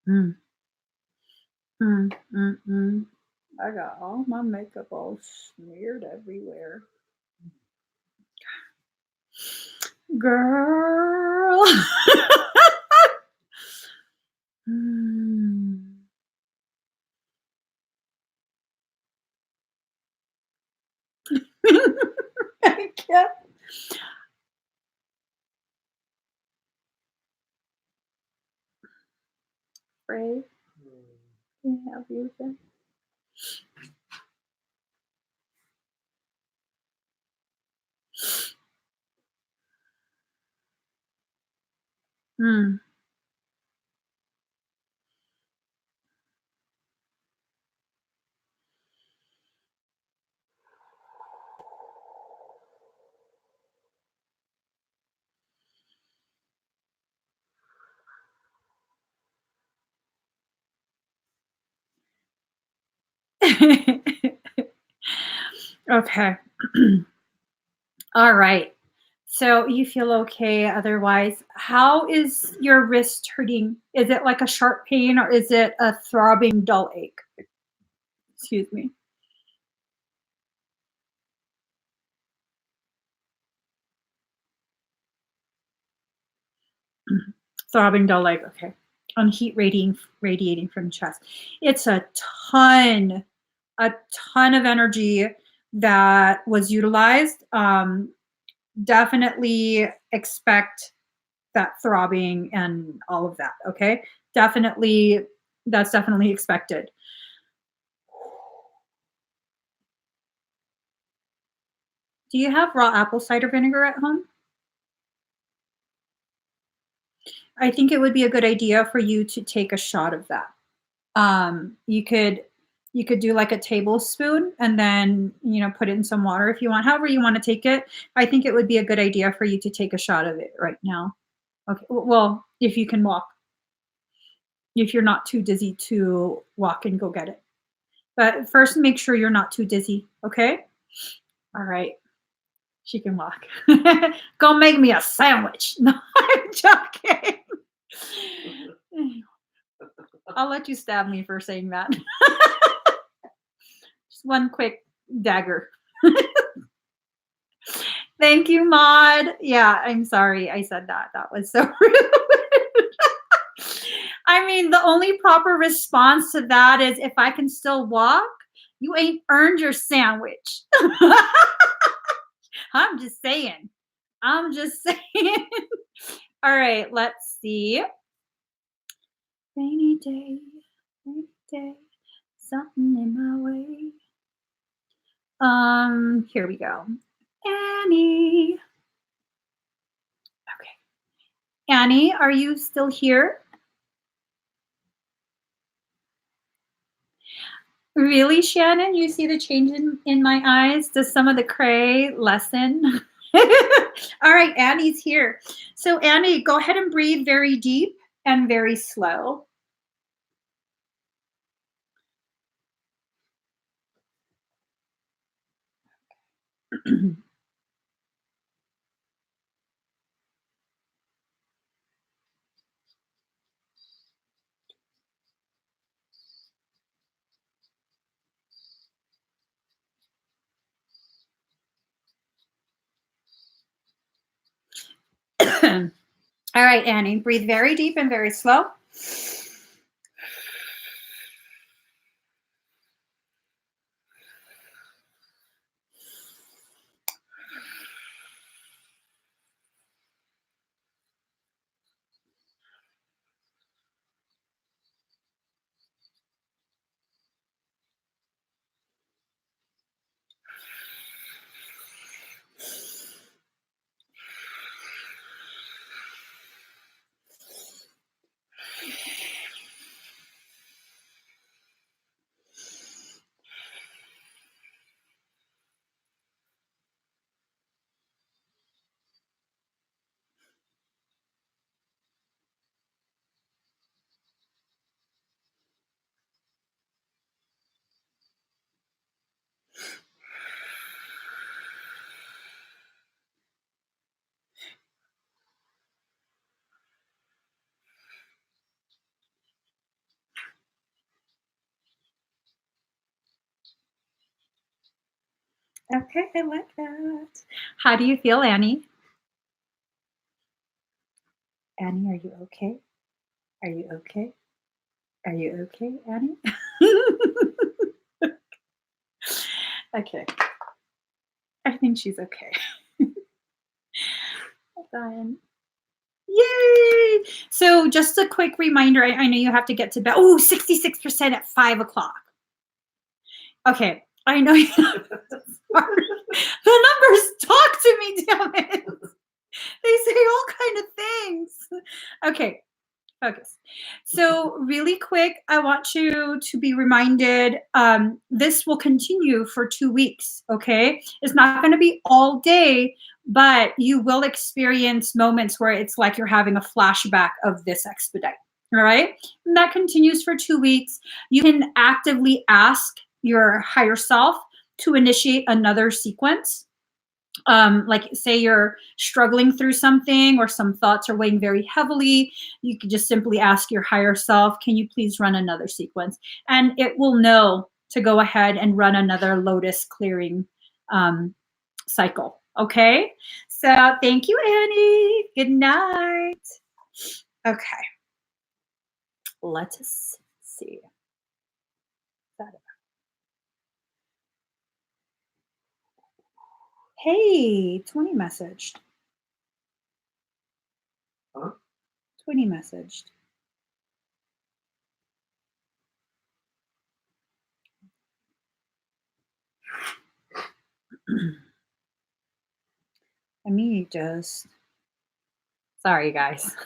Mm, mm. I got all my makeup all smeared everywhere. Girl. Mm. I can't pray. Can I help you with that? Mm. Okay. All right. So you feel okay otherwise. How is your wrist hurting? Is it like a sharp pain or is it a throbbing dull ache? Excuse me. Throbbing dull ache. Okay. On heat radiating from chest. It's ton, a ton of energy that was utilized. Definitely expect that throbbing and all of that. Okay. Definitely, that's definitely expected. Do you have raw apple cider vinegar at home? I think it would be a good idea for you to take a shot of that. You could do like a tablespoon and then, put it in some water if you want. However you want to take it. I think it would be a good idea for you to take a shot of it right now. Okay. Well, if you can walk, if you're not too dizzy to walk and go get it. But first make sure you're not too dizzy, okay? All right. She can walk. Go make me a sandwich. No, I'm joking. I'll let you stab me for saying that. Just one quick dagger. Thank you, Maud. Yeah, I'm sorry I said that. That was so rude. I mean, the only proper response to that is if I can still walk, you ain't earned your sandwich. I'm just saying. I'm just saying. All right, let's see. Rainy day, something in my way. Here we go. Annie. Okay. Annie, are you still here? Really, Shannon? You see the change in my eyes? Does some of the cray lessen? All right, Annie's here. So Annie, go ahead and breathe very deep and very slow. All right, Annie, breathe very deep and very slow. Okay, I like that. How do you feel, Annie? Annie, are you okay? Are you okay? Are you okay, Annie? Okay. I think she's okay. Hold on. Yay! So just a quick reminder, I know you have to get to bed. Oh, 66% at 5 o'clock. Okay, I know you the numbers talk to me, damn it. They say all kind of things. Okay, focus. So really quick, I want you to be reminded, this will continue for 2 weeks, okay? It's not gonna be all day, but you will experience moments where it's like you're having a flashback of this expedite, all right? And that continues for 2 weeks. You can actively ask your higher self to initiate another sequence. Like say you're struggling through something or some thoughts are weighing very heavily, you could just simply ask your higher self, can you please run another sequence? And it will know to go ahead and run another lotus clearing cycle. Okay. So thank you, Annie. Good night. Okay. Let's see. Hey, 20 messaged. Huh? 20 messaged. Let me just, sorry guys.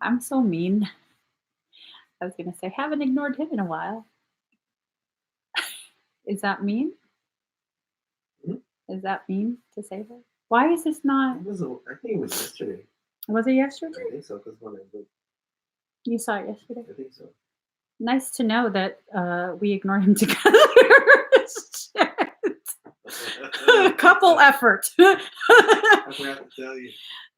I'm so mean. I was gonna say, haven't ignored him in a while. Is that mean? Hmm? Is that mean to say that? Why is this not? I think it was yesterday. Was it yesterday? I think so, because when I looked, You saw it yesterday? I think so. Nice to know that we ignore him together. Couple effort. I forgot to tell you.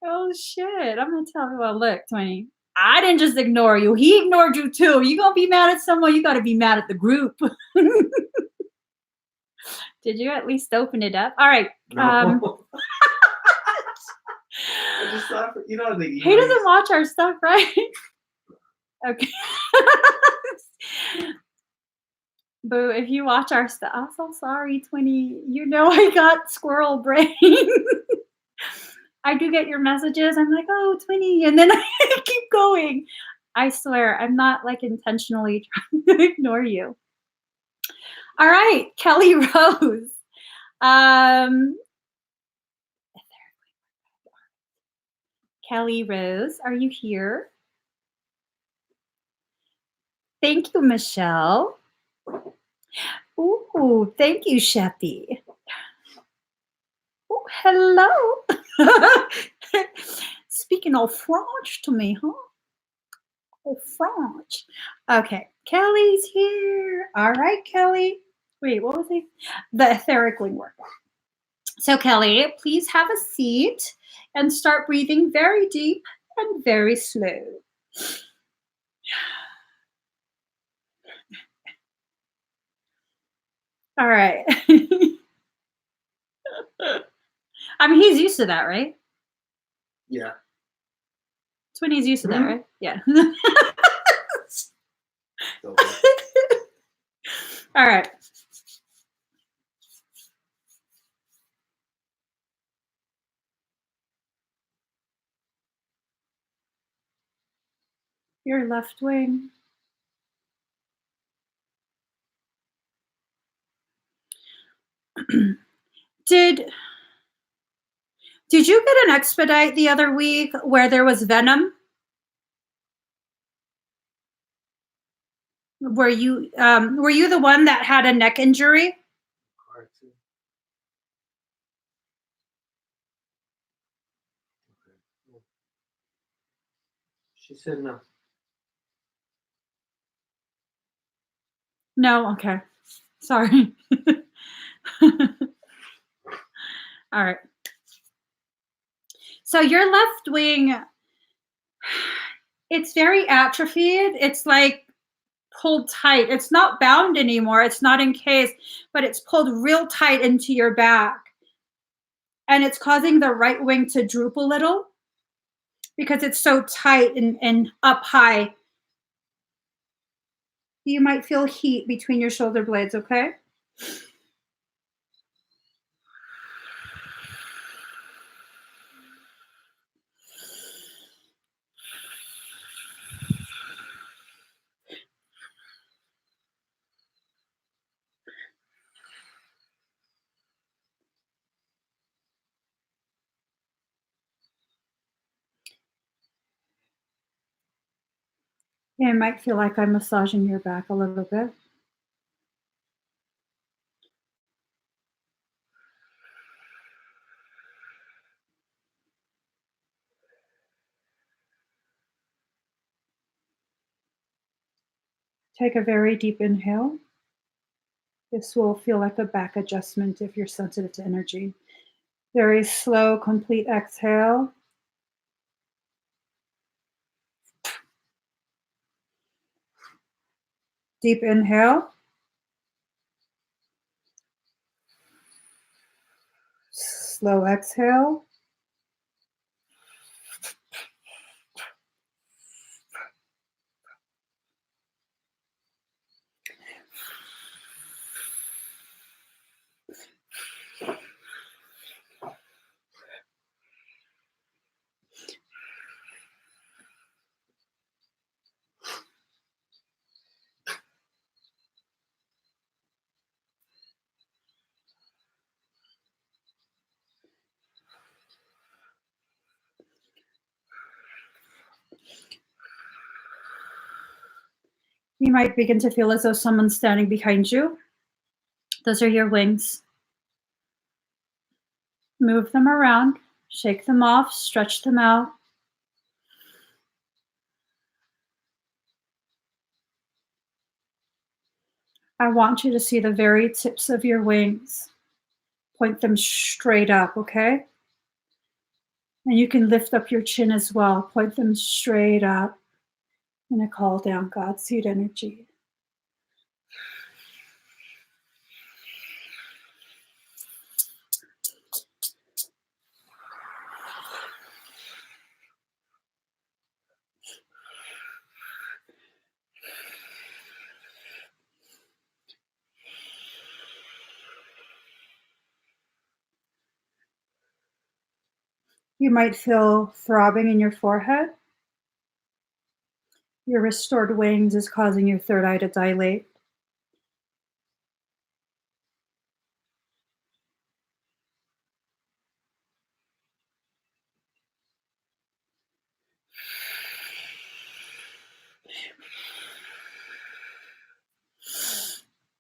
Oh shit. I'm gonna tell you, well, look, 20. I didn't just ignore you. He ignored you too. You gonna be mad at someone, you gotta be mad at the group. Did you at least open it up? All right. No. I just thought, you know, He doesn't watch our stuff, right? Okay. Boo, if you watch our stuff, I'm so sorry, 20. You know I got squirrel brain. I do get your messages. I'm like, oh, 20. And then I keep going. I swear, I'm not like intentionally trying to ignore you. All right, Kelly Rose. Um, Kelly Rose, are you here? Thank you, Michelle. Ooh, thank you, Sheppy. Oh, hello. Speaking of French to me, huh? Oh, French. Okay, Kelly's here. All right, Kelly. Wait, what was he? The etheric wing work. So, Kelly, please have a seat and start breathing very deep and very slow. All right. I mean, he's used to that, right? Yeah. Twinny's used to that, right? Yeah. Okay. All right. Your left wing. Did you get an expedite the other week where there was venom? Were you the one that had a neck injury? Hard to. Okay. She said no. No, okay. Sorry. All right. So your left wing, it's very atrophied. It's like pulled tight. It's not bound anymore. It's not encased, but it's pulled real tight into your back. And it's causing the right wing to droop a little because it's so tight and up high. You might feel heat between your shoulder blades, okay? Yeah, it might feel like I'm massaging your back a little bit. Take a very deep inhale. This will feel like a back adjustment if you're sensitive to energy. Very slow, complete exhale. Deep inhale. Slow exhale. You might begin to feel as though someone's standing behind you. Those are your wings. Move them around, shake them off, stretch them out. I want you to see the very tips of your wings. Point them straight up, okay? And you can lift up your chin as well. Point them straight up. And I call down God's seed energy. You might feel throbbing in your forehead. Your restored wings is causing your third eye to dilate.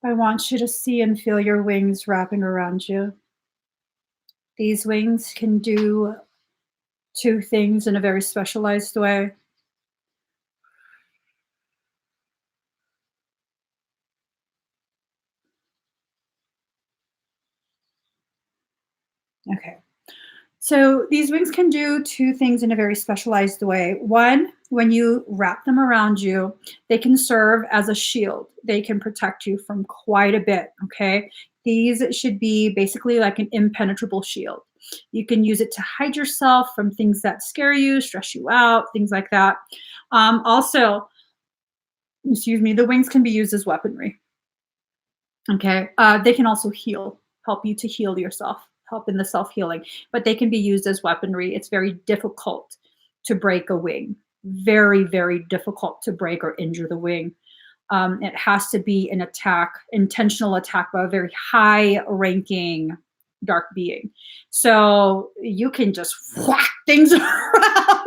I want you to see and feel your wings wrapping around you. These wings can do two things in a very specialized way. Okay. So these wings can do two things in a very specialized way. One, when you wrap them around you, they can serve as a shield. They can protect you from quite a bit, okay? These should be basically like an impenetrable shield. You can use it to hide yourself from things that scare you, stress you out, things like that. Also, excuse me, the wings can be used as weaponry. Okay. They can also heal, help you to heal yourself, help in the self healing, but they can be used as weaponry. It's very difficult to break a wing, very, very difficult to break or injure the wing. It has to be an attack, intentional attack by a very high ranking dark being. So you can just whack things around.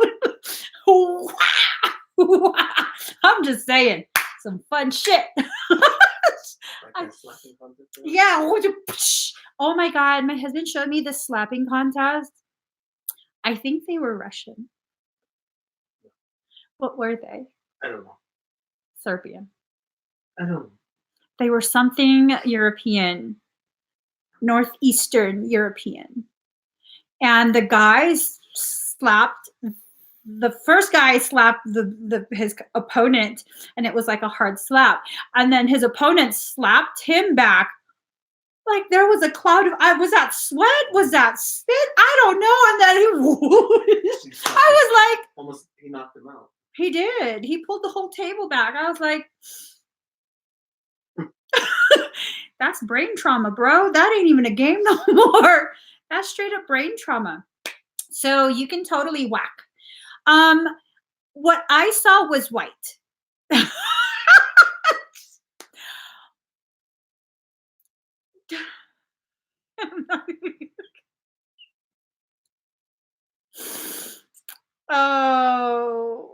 I'm just saying, some fun shit. Like that slapping contest. Yeah. Oh my God. My husband showed me the slapping contest. I think they were Russian. What were they? I don't know. Serbian. I don't know. They were something European, Northeastern European. And the guys slapped, the first guy slapped his opponent, and it was like a hard slap. And then his opponent slapped him back. Like there was a cloud of, was that sweat? Was that spit? I don't know. And then I was like, almost he knocked him out. He did. He pulled the whole table back. I was like, that's brain trauma, bro. That ain't even a game no more. That's straight up brain trauma. So you can totally whack. What I saw was white. Oh.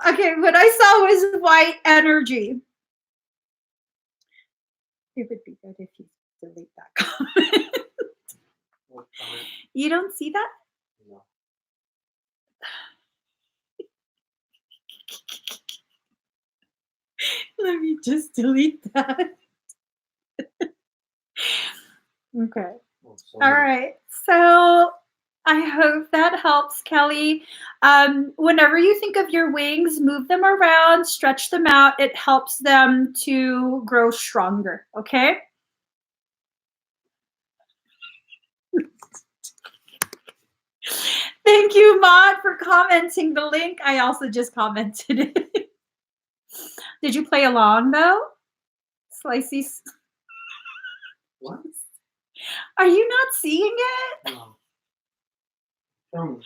Okay, what I saw was white energy. It would be good if you delete that comment. You don't see that? No. Let me just delete that. Okay. Oh, All right. So I hope that helps, Kelly. Whenever you think of your wings, move them around, stretch them out. It helps them to grow stronger. Okay. Thank you, Maud, for commenting the link. I also just commented it. Did you play along though? Slicey. What? Are you not seeing it? No. Tell me.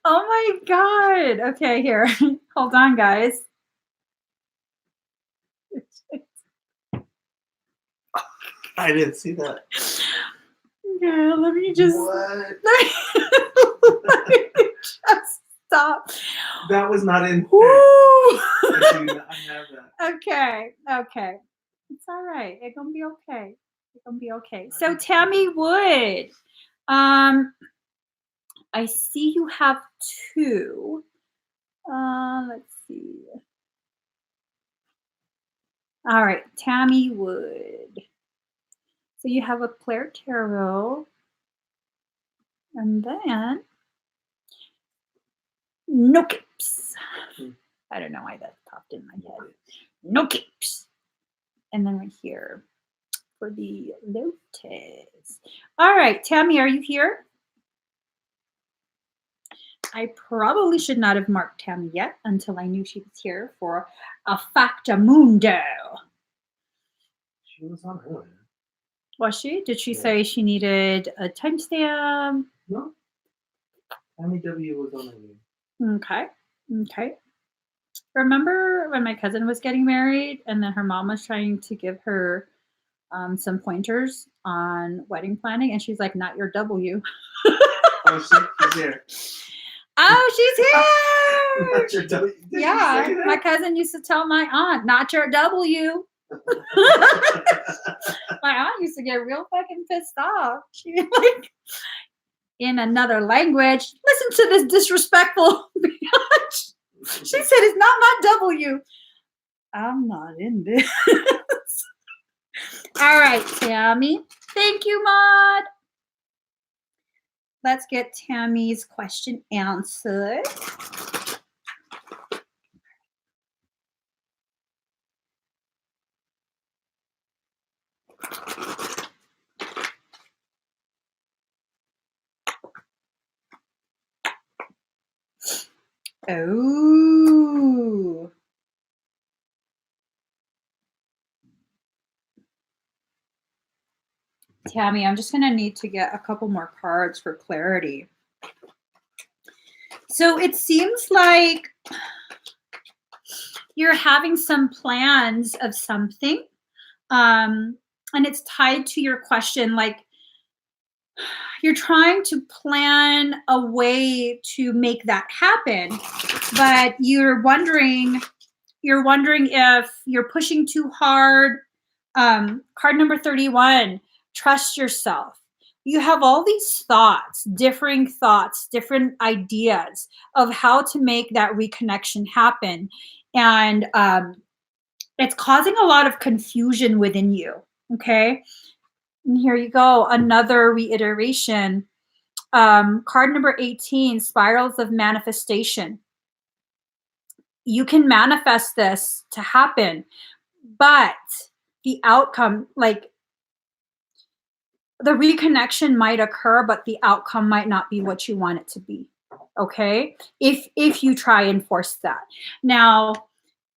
Oh my God. Okay, here. Hold on, guys. I didn't see that. Yeah, let me just. What? Let me just stop. That was not in. Woo! I do not have that. Okay. It's all right. It's gonna be okay. It's gonna be okay. So Tammy Wood, I see you have two. Let's see. All right, Tammy Wood. So you have a Claire Tarot, and then no capes. I don't know why that popped in my head. No capes. And then right here for the Lotus. All right, Tammy, are you here? I probably should not have marked Tammy yet until I knew she was here for a Factamundo. She was on earlier. Was she? Did she Yeah. say she needed a timestamp? No. Tammy W was on it. Okay. Okay. Remember when my cousin was getting married and then her mom was trying to give her some pointers on wedding planning, and she's like, "Not your W." Oh, she's here. Oh, she's here. Not your W. Did you Yeah, say that? my cousin used to tell my aunt, "Not your W." My aunt used to get real fucking pissed off. She like in another language. Listen to this disrespectful bitch. She said it's not my W. I'm not in this. All right, Tammy. Thank you, Maud. Let's get Tammy's question answered. Oh. Tammy, I'm just going to need to get a couple more cards for clarity. So it seems like you're having some plans of something, and it's tied to your question. Like you're trying to plan a way to make that happen, but you're wondering if you're pushing too hard. Card number 31, trust yourself. You have all these thoughts, differing ideas of how to make that reconnection happen. And it's causing a lot of confusion within you. Okay. And here you go. Another reiteration. Card number 18, spirals of manifestation. You can manifest this to happen, but the outcome, like the reconnection might occur, but the outcome might not be what you want it to be. Okay. If you try and force that. Now,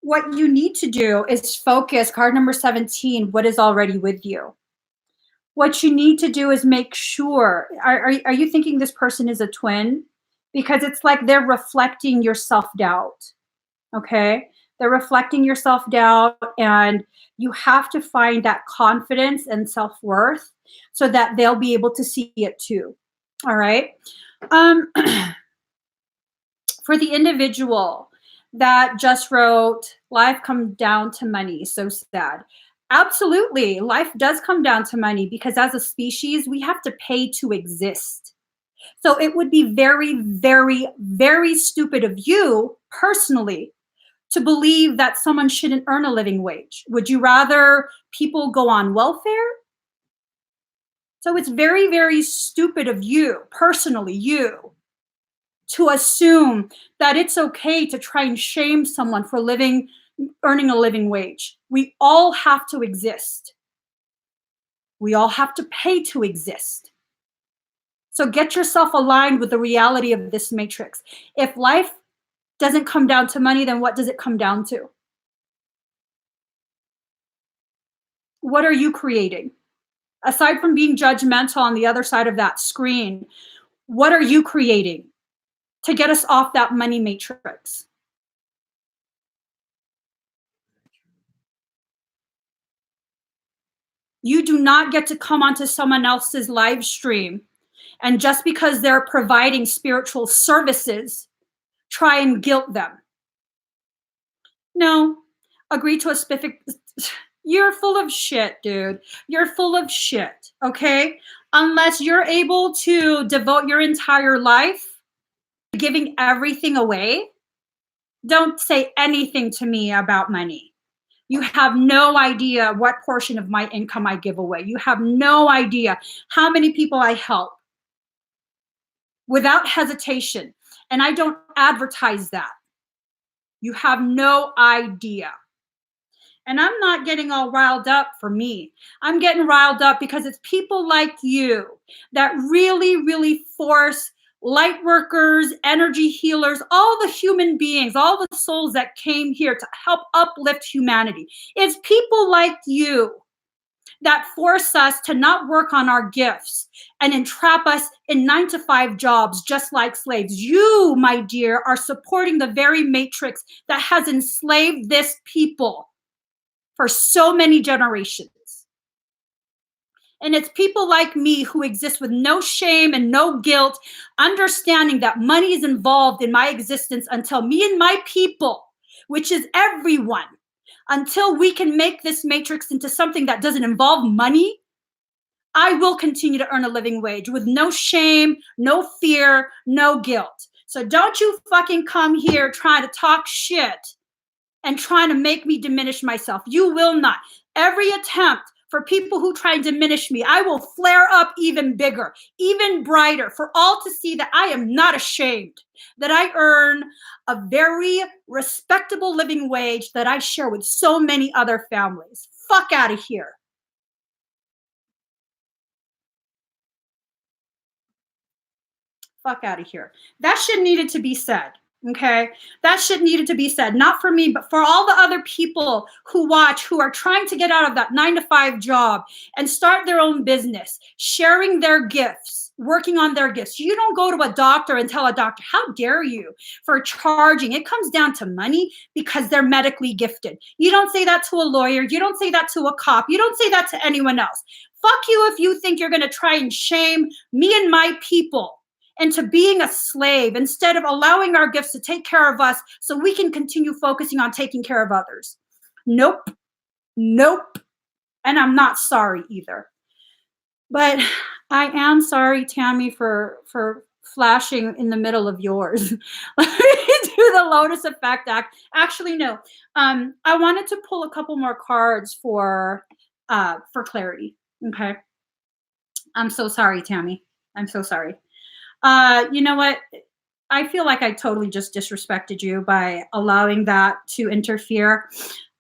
what you need to do is focus, card number 17, what is already with you. What you need to do is make sure, are you thinking this person is a twin? Because it's like they're reflecting your self-doubt. Okay. They're reflecting your self-doubt, and you have to find that confidence and self-worth so that they'll be able to see it too. All right. For the individual that just wrote, life comes down to money, so sad. Absolutely. Life does come down to money because as a species, we have to pay to exist. So it would be very, very, very stupid of you personally to believe that someone shouldn't earn a living wage. Would you rather people go on welfare? So it's very, very stupid of you, personally, you, to assume that it's okay to try and shame someone for earning a living wage. We all have to exist. We all have to pay to exist. So get yourself aligned with the reality of this matrix. If life doesn't come down to money, then what does it come down to? What are you creating? Aside from being judgmental on the other side of that screen, what are you creating to get us off that money matrix? You do not get to come onto someone else's live stream and just because they're providing spiritual services, try and guilt them. No, agree to a specific. You're full of shit, dude. You're full of shit, okay? Unless you're able to devote your entire life to giving everything away, don't say anything to me about money. You have no idea what portion of my income I give away. You have no idea how many people I help without hesitation. And I don't advertise that. You have no idea. And I'm not getting all riled up for me. I'm getting riled up because it's people like you that really, really force light workers, energy healers, all the human beings, all the souls that came here to help uplift humanity. It's people like you that force us to not work on our gifts and entrap us in 9-to-5 jobs just like slaves. You, my dear, are supporting the very matrix that has enslaved this people for so many generations. And it's people like me who exist with no shame and no guilt, understanding that money is involved in my existence until me and my people, which is everyone, until we can make this matrix into something that doesn't involve money, I will continue to earn a living wage with no shame, no fear, no guilt. So don't you fucking come here trying to talk shit and trying to make me diminish myself. You will not. Every attempt for people who try and diminish me, I will flare up even bigger, even brighter, for all to see that I am not ashamed, that I earn a very respectable living wage that I share with so many other families. Fuck out of here. Fuck out of here. That shit needed to be said. Okay, that shit needed to be said, not for me, but for all the other people who watch, who are trying to get out of that 9-to-5 job and start their own business, sharing their gifts, working on their gifts. You don't go to a doctor and tell a doctor, how dare you for charging? It comes down to money because they're medically gifted. You don't say that to a lawyer. You don't say that to a cop. You don't say that to anyone else. Fuck you if you think you're going to try and shame me and my people into being a slave instead of allowing our gifts to take care of us so we can continue focusing on taking care of others. Nope. Nope. And I'm not sorry either. But I am sorry, Tammy, for flashing in the middle of yours. Let me do the Lotus Effect Act. Actually, no. I wanted to pull a couple more cards for clarity. Okay. I'm so sorry, Tammy. I'm so sorry. You know what? I feel like I totally just disrespected you by allowing that to interfere.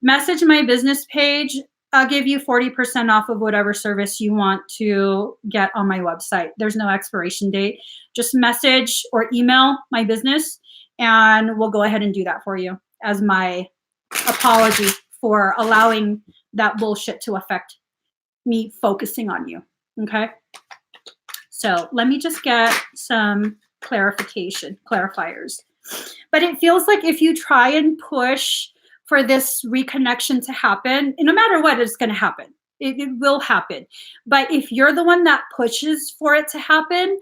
Message my business page. I'll give you 40% off of whatever service you want to get on my website. There's no expiration date. Just message or email my business, and we'll go ahead and do that for you as my apology for allowing that bullshit to affect me focusing on you. Okay? So let me just get some clarifiers. But it feels like if you try and push for this reconnection to happen, no matter what, it's going to happen. It will happen. But if you're the one that pushes for it to happen,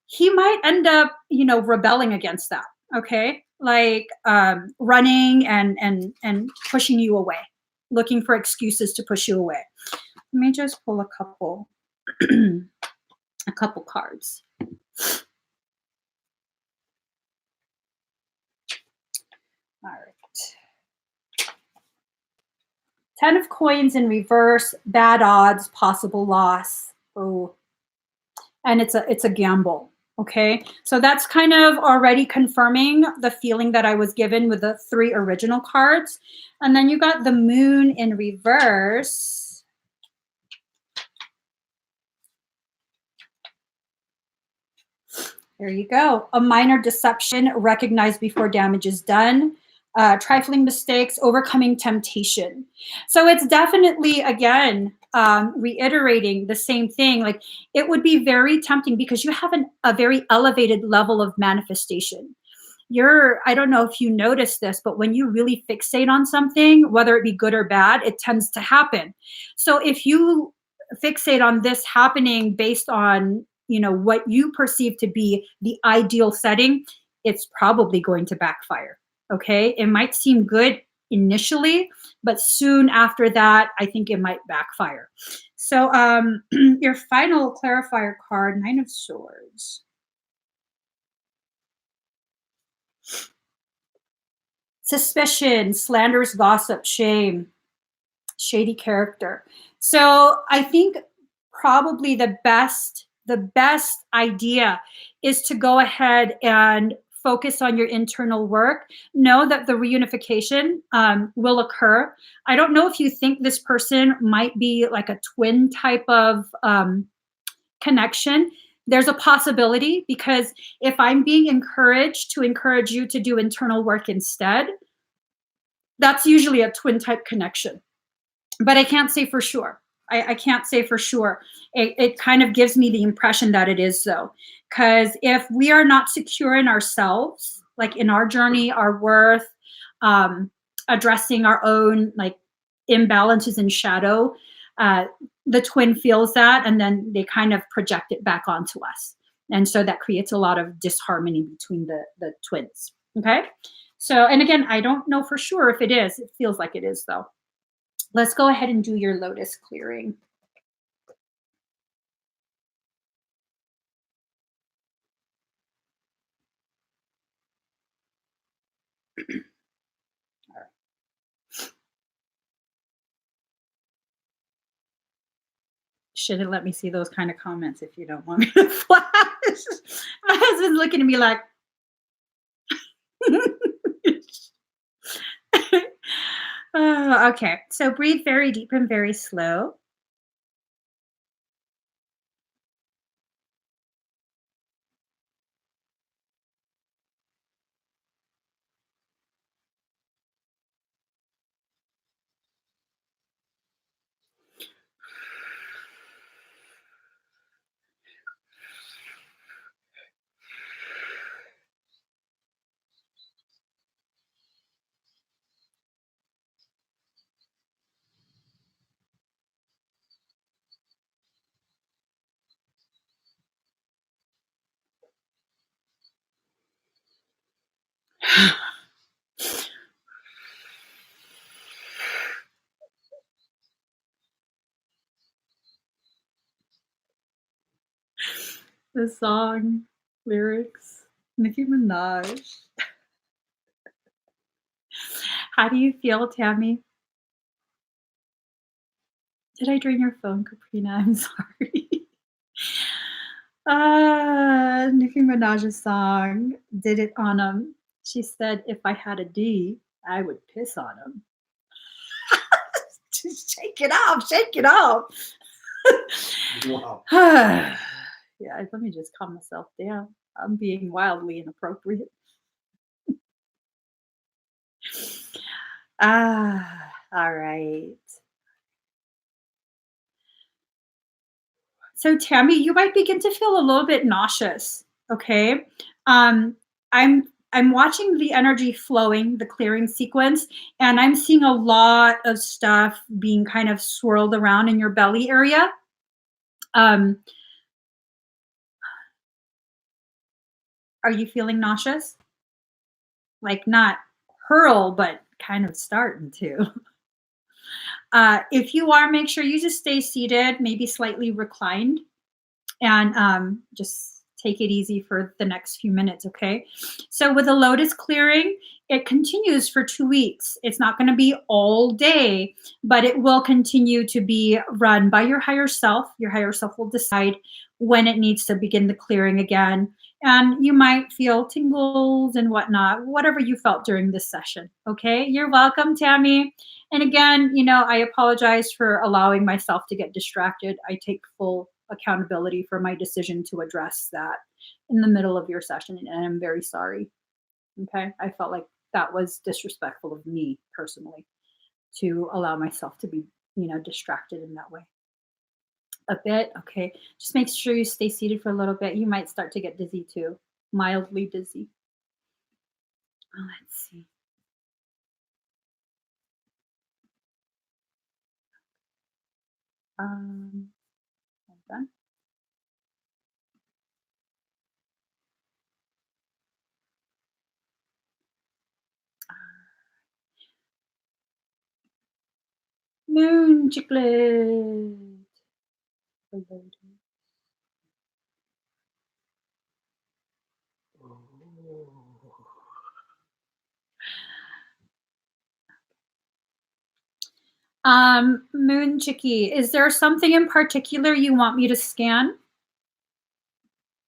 he might end up, rebelling against that. Okay, like running and pushing you away, looking for excuses to push you away. Let me just pull a couple. A couple cards. All right. 10 of coins in reverse, bad odds, possible loss. Oh, and it's a gamble. Okay, so that's kind of already confirming the feeling that I was given with the 3 original cards. And then you got the moon in reverse. There you go. A minor deception recognized before damage is done. Trifling mistakes, overcoming temptation. So it's definitely, again, reiterating the same thing. Like, it would be very tempting because you have a very elevated level of manifestation. I don't know if you notice this, but when you really fixate on something, whether it be good or bad, it tends to happen. So if you fixate on this happening based on what you perceive to be the ideal setting, it's probably going to backfire. Okay, it might seem good initially, but soon after that, I think it might backfire. So your final clarifier card, 9 of Swords. Suspicion, slanderous gossip, shame, shady character. So I think probably the best idea is to go ahead and focus on your internal work. Know that the reunification will occur. I don't know if you think this person might be like a twin type of connection. There's a possibility, because if I'm being encouraged to encourage you to do internal work instead, that's usually a twin type connection. But I can't say for sure. I can't say for sure. It kind of gives me the impression that it is so. Because if we are not secure in ourselves, like in our journey, our worth, um, addressing our own like imbalances in shadow, uh, the twin feels that and then they kind of project it back onto us. And so that creates a lot of disharmony between the twins. Okay. So, and again, I don't know for sure if it is. It feels like it is though. Let's go ahead and do your lotus clearing. Shouldn't let me see those kind of comments if you don't want me to flash. My husband's looking at me like, okay. So breathe very deep and very slow. The song lyrics, Nicki Minaj. How do you feel, Tammy? Did I drain your phone, Kaprina? I'm sorry. Nicki Minaj's song did it on She said, "If I had a D, I would piss on him." Just shake it off, shake it off. Wow. Yeah, let me just calm myself down. I'm being wildly inappropriate. All right. So Tammy, you might begin to feel a little bit nauseous. Okay. Um, I'm watching the energy flowing, the clearing sequence, and I'm seeing a lot of stuff being kind of swirled around in your belly area. Um, are you feeling nauseous? Like not hurl, but kind of starting to. If you are, make sure you just stay seated, maybe slightly reclined, and just take it easy for the next few minutes, okay? So with the lotus clearing, it continues for 2 weeks. It's not going to be all day, but it will continue to be run by your higher self. Your higher self will decide when it needs to begin the clearing again. And you might feel tingles and whatnot, whatever you felt during this session. Okay. You're welcome, Tammy. And again, I apologize for allowing myself to get distracted. I take full accountability for my decision to address that in the middle of your session, and I'm very sorry. Okay. I felt like that was disrespectful of me personally to allow myself to be, distracted in that way. A bit. Okay. Just make sure you stay seated for a little bit. You might start to get dizzy too, mildly dizzy. Let's see. Hold on. Moon chiclet. Moon Chicky, is there something in particular you want me to scan?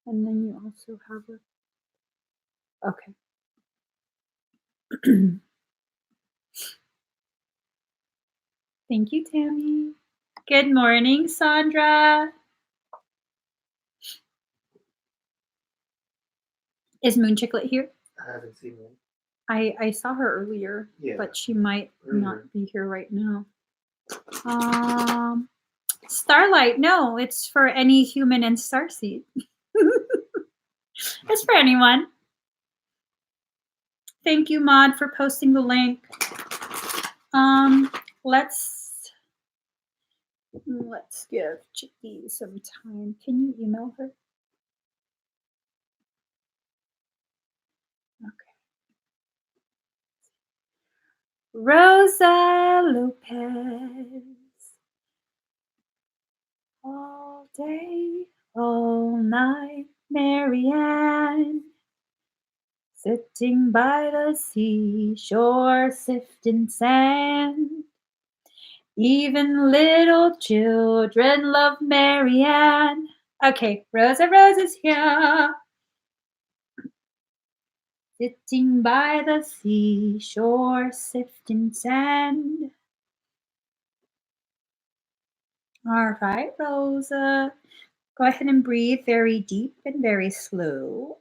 And then you also have a, okay. Thank you, Tammy. Good morning, Sandra. Is Moon Chicklet here? I haven't seen one. I saw her earlier, Yeah. but she might not be here right now. Starlight, no, it's for any human in Starseed. It's for anyone. Thank you, Maud, for posting the link. Let's give Chicky some time. Can you email her? Okay. Rosa Lopez. All day, all night, Marianne. Sitting by the seashore, sifting sand. Even little children love Marianne. Okay, Rosa Rose is here. Sitting by the seashore, sifting sand. All right, Rosa. Go ahead and breathe very deep and very slow.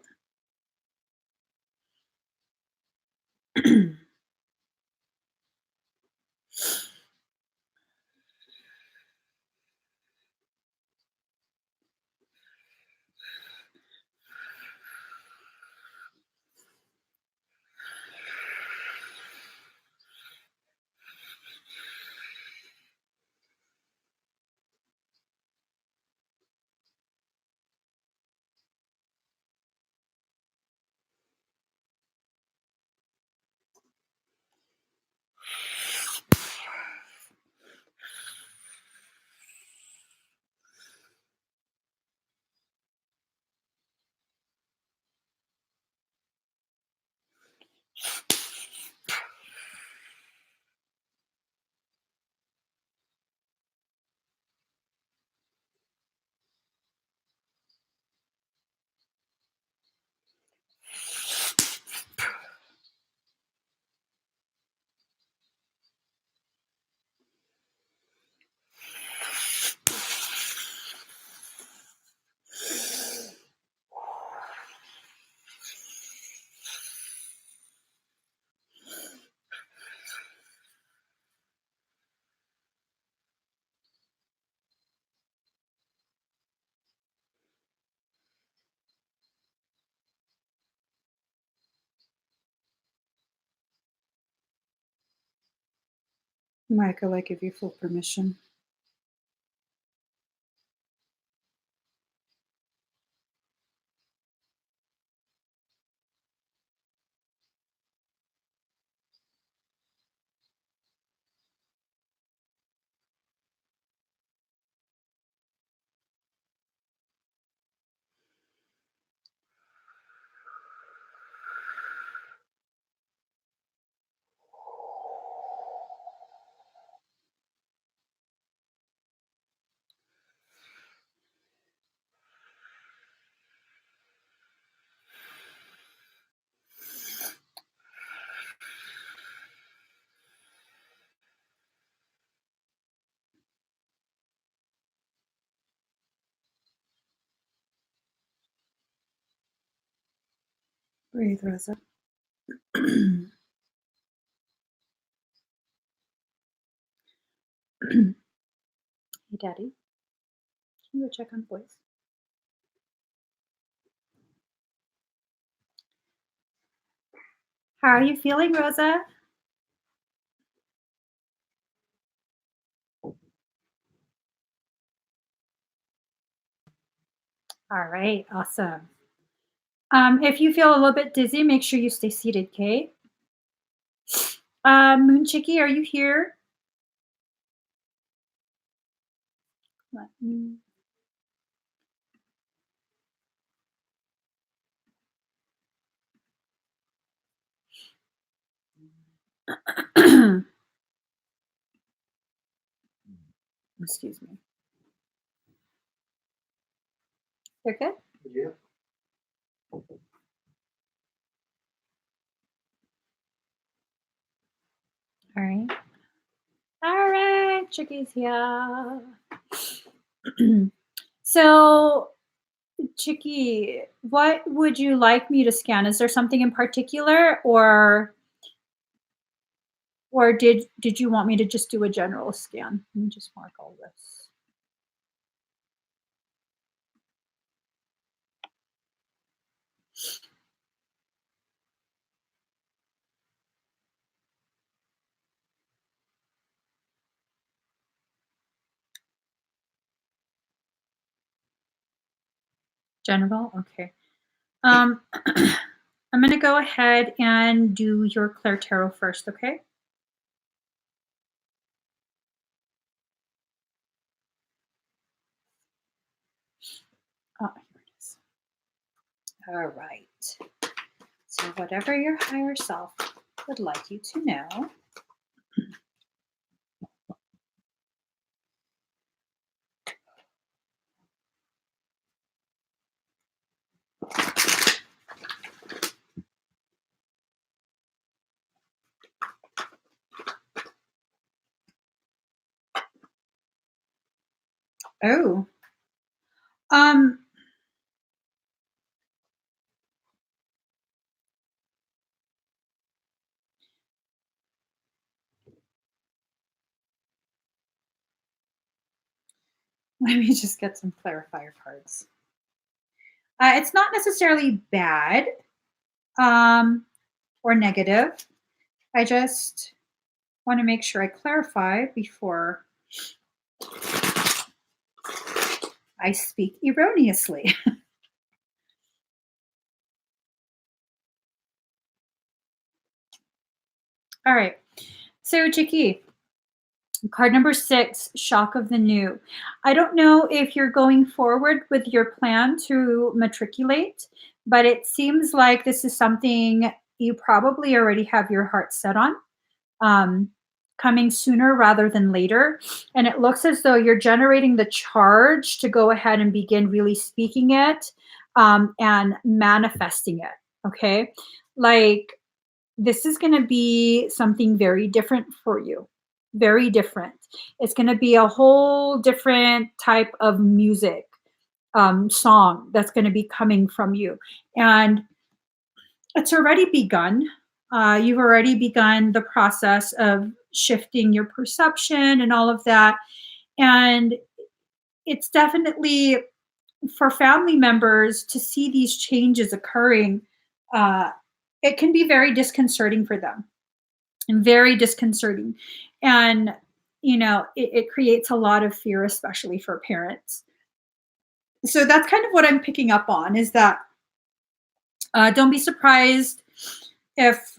Michael, I give you full permission. Breathe, Rosa. Hey, Daddy. Can you go check on the boys? How are you feeling, Rosa? All right, awesome. If you feel a little bit dizzy, make sure you stay seated, okay? Moon Chicky, are you here? Let me... Excuse me. They're good? Yeah. All right. All right, Chicky's here. So, Chicky, what would you like me to scan? Is there something in particular, or did you want me to just do a general scan? Let me just mark all this. General? Okay. Um, I'm going to go ahead and do your Claire Tarot first, okay? Oh, here it is. All right. So, whatever your higher self would like you to know. Oh, um, let me just get some clarifier cards. It's not necessarily bad or negative. I just want to make sure I clarify before I speak erroneously. All right. So, Chicky, card number 6, shock of the new. I don't know if you're going forward with your plan to matriculate, but it seems like this is something you probably already have your heart set on, um, coming sooner rather than later. And it looks as though you're generating the charge to go ahead and begin really speaking it, and manifesting it. Okay. Like, this is going to be something very different for you. Very different. It's going to be a whole different type of music, song that's going to be coming from you. And it's already begun. You've already begun the process of shifting your perception and all of that. And it's definitely for family members to see these changes occurring. Uh, it can be very disconcerting for them, and very disconcerting. And, it creates a lot of fear, especially for parents. So that's kind of what I'm picking up on, is that don't be surprised if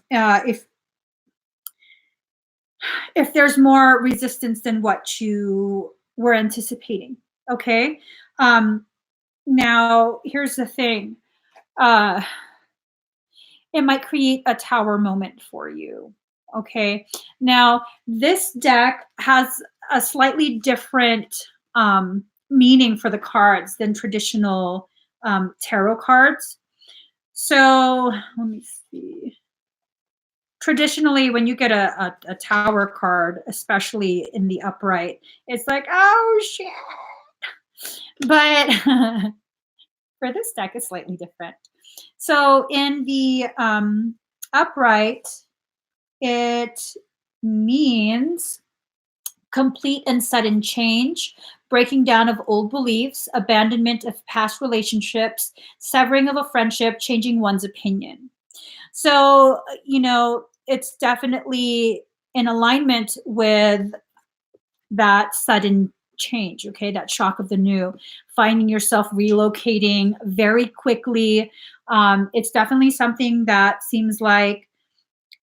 if there's more resistance than what you were anticipating. Okay. Um, Now, here's the thing. Uh, it might create a tower moment for you. Okay. Now, this deck has a slightly different meaning for the cards than traditional tarot cards. So let me see. Traditionally, when you get a tower card, especially in the upright, it's like, oh shit. But for this deck, it's slightly different. So in the upright, it means complete and sudden change, breaking down of old beliefs, abandonment of past relationships, severing of a friendship, changing one's opinion. So, it's definitely in alignment with that sudden change, okay, that shock of the new, finding yourself relocating very quickly. It's definitely something that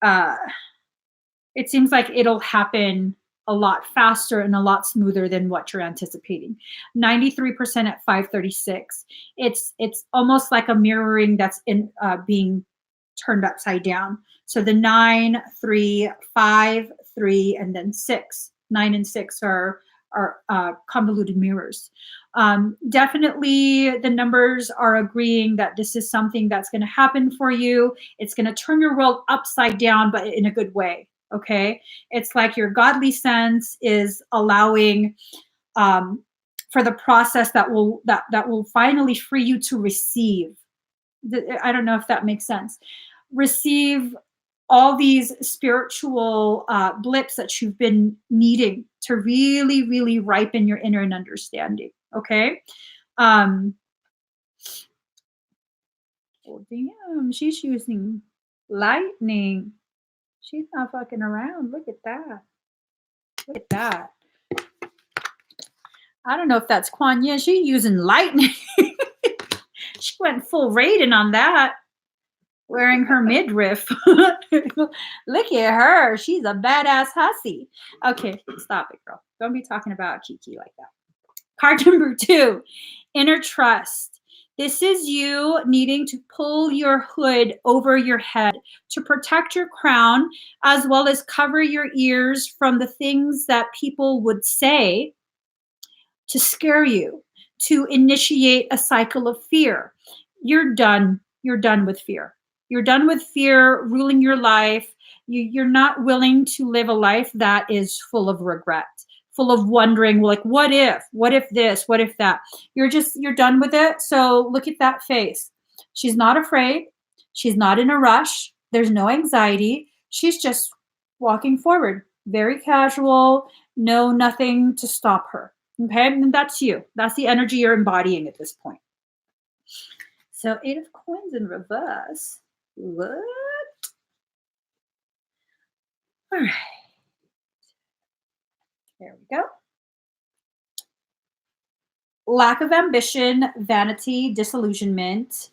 uh, seems like it'll happen a lot faster and a lot smoother than what you're anticipating. 93% at 536. It's almost like a mirroring that's in being turned upside down. So the 9, 3, 5, 3, and then 6. 9 and 6 are convoluted mirrors. Definitely, the numbers are agreeing that this is something that's going to happen for you. It's going to turn your world upside down, but in a good way. Okay, it's like your godly sense is allowing for the process that will finally free you to receive. I don't know if that makes sense. Receive all these spiritual blips that you've been needing to really, really ripen your inner and understanding. Okay. Um, oh, damn, she's using lightning. She's not fucking around. Look at that. Look at that. I don't know if that's Kuan Yin. She's using lightning. She went full Raiden on that, wearing her midriff. Look at her. She's a badass hussy. Okay, stop it, girl. Don't be talking about Kiki like that. Card number 2, inner trust. This is you needing to pull your hood over your head to protect your crown, as well as cover your ears from the things that people would say to scare you, to initiate a cycle of fear. You're done. You're done with fear. You're done with fear ruling your life. You're not willing to live a life that is full of regret, full of wondering, like, what if this, what if that? You're done with it. So look at that face. She's not afraid. She's not in a rush. There's no anxiety. She's just walking forward, very casual, nothing to stop her. Okay, and that's you. That's the energy you're embodying at this point. So 8 of coins in reverse. What? All right. There we go. Lack of ambition, vanity, disillusionment,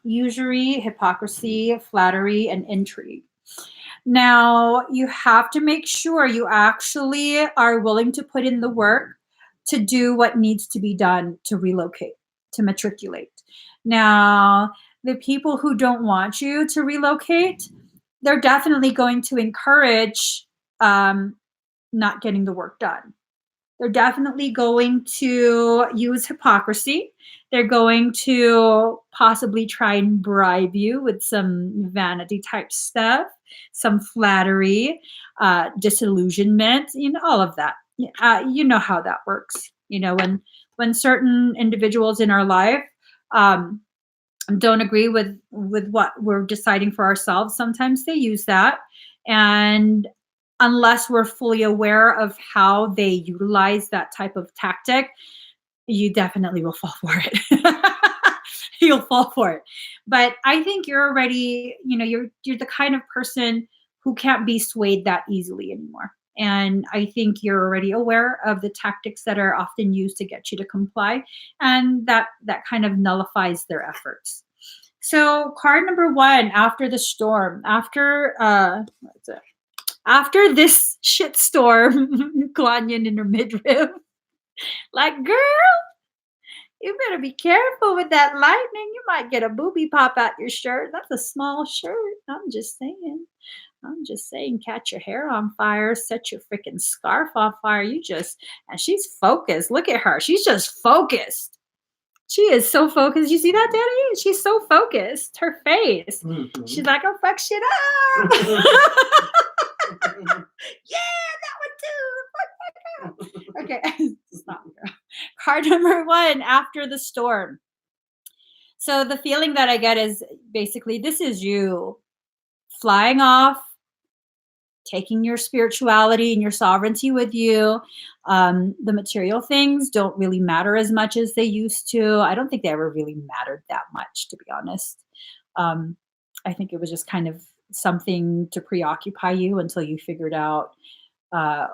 usury, hypocrisy, flattery, and intrigue. Now, you have to make sure you actually are willing to put in the work to do what needs to be done to relocate, to matriculate. Now, the people who don't want you to relocate, they're definitely going to encourage not getting the work done. They're definitely going to use hypocrisy. They're going to possibly try and bribe you with some vanity type stuff, some flattery, disillusionment, all of that. You know how that works. When certain individuals in our life don't agree with what we're deciding for ourselves, sometimes they use that. And unless we're fully aware of how they utilize that type of tactic, you definitely will fall for it. You'll fall for it. But I think you're already, you're the kind of person who can't be swayed that easily anymore. And I think you're already aware of the tactics that are often used to get you to comply, and that kind of nullifies their efforts. So card number 1, after the storm, after what's it? After this shitstorm, Guanyin in her midriff, like, girl, you better be careful with that lightning. You might get a booby pop out your shirt. That's a small shirt. I'm just saying. Catch your hair on fire, set your freaking scarf on fire. And she's focused. Look at her. She's just focused. She is so focused. You see that, Daddy? She's so focused. Her face. Mm-hmm. She's like, oh, fuck shit up. Yeah, that one too. Okay, stop. Card number 1, after the storm. So the feeling that I get is basically this is you flying off, taking your spirituality and your sovereignty with you. The material things don't really matter as much as they used to. I don't think they ever really mattered that much, to be honest. I think it was just kind of something to preoccupy you until you figured out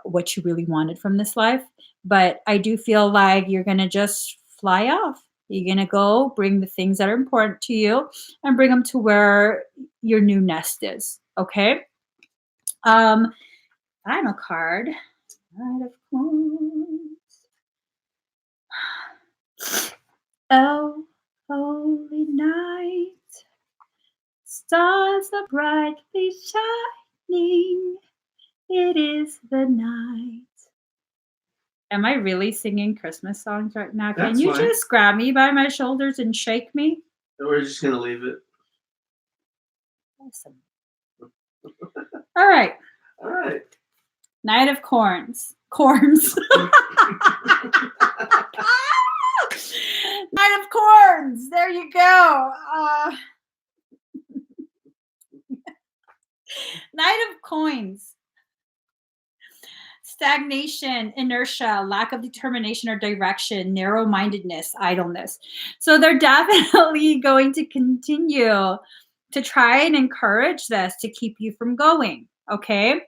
what you really wanted from this life. But I do feel like you're going to just fly off. You're going to go bring the things that are important to you and bring them to where your new nest is. Okay. Final card. Knight of Coins. Oh, holy night. Stars are brightly shining. It is the night. Am I really singing Christmas songs right now? Can you just grab me by my shoulders and shake me? We're just going to leave it. Awesome. All right. All right. Knight of Corns. Corns. Knight of Corns. There you go. Knight of Coins. Stagnation, inertia, lack of determination or direction, narrow-mindedness, idleness. So they're definitely going to continue to try and encourage this to keep you from going, okay?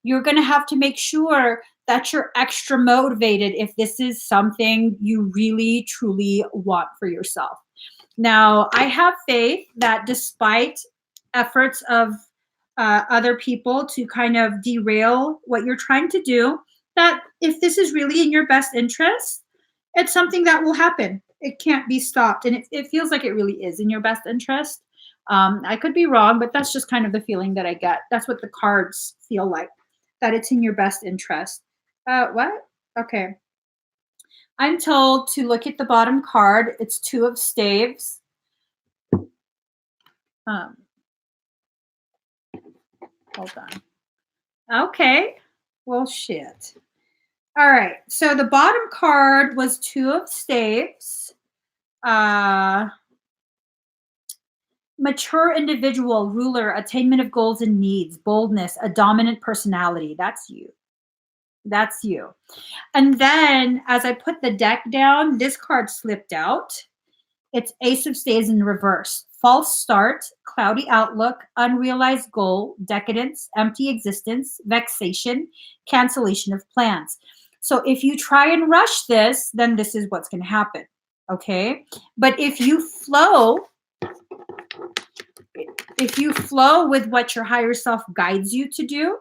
You're going to have to make sure that you're extra motivated if this is something you really, truly want for yourself. Now, I have faith that despite efforts of other people to kind of derail what you're trying to do, that if this is really in your best interest, it's something that will happen. It can't be stopped. And it feels like it really is in your best interest. I could be wrong, but that's just kind of the feeling that I get. That's what the cards feel like, that it's in your best interest. What? Okay. I'm told to look at the bottom card. It's two of staves. Um, hold on. Okay. Well, shit. All right. So the bottom card was two of staves. Uh, mature individual, ruler, attainment of goals and needs, boldness, a dominant personality. That's you. That's you. And then as I put the deck down, this card slipped out. It's Ace of Staves in reverse. False start, cloudy outlook, unrealized goal, decadence, empty existence, vexation, cancellation of plans. So if you try and rush this, then this is what's going to happen. Okay? But if you flow with what your higher self guides you to do,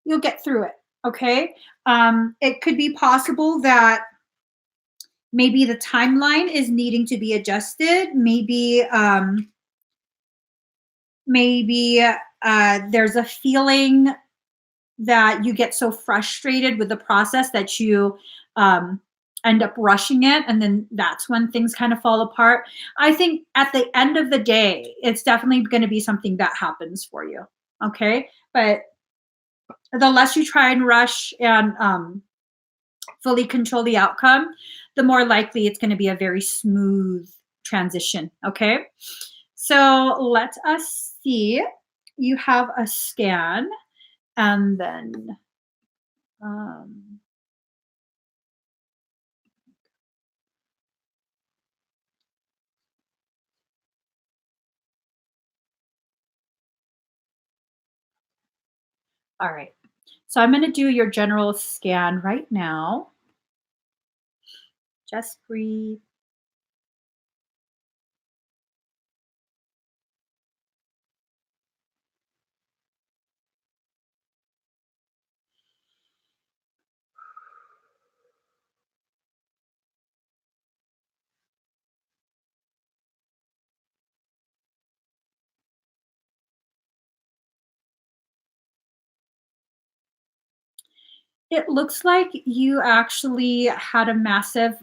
you'll get through it. Okay? It could be possible that maybe the timeline is needing to be adjusted. Maybe there's a feeling that you get so frustrated with the process that you end up rushing it, and then that's when things kind of fall apart. I think at the end of the day, it's definitely going to be something that happens for you. Okay, but the less you try and rush and fully control the outcome, the more likely it's going to be a very smooth transition. Okay. So let us see. You have a scan, and then um, all right. So I'm going to do your general scan right now. Just breathe. It looks like you actually had a massive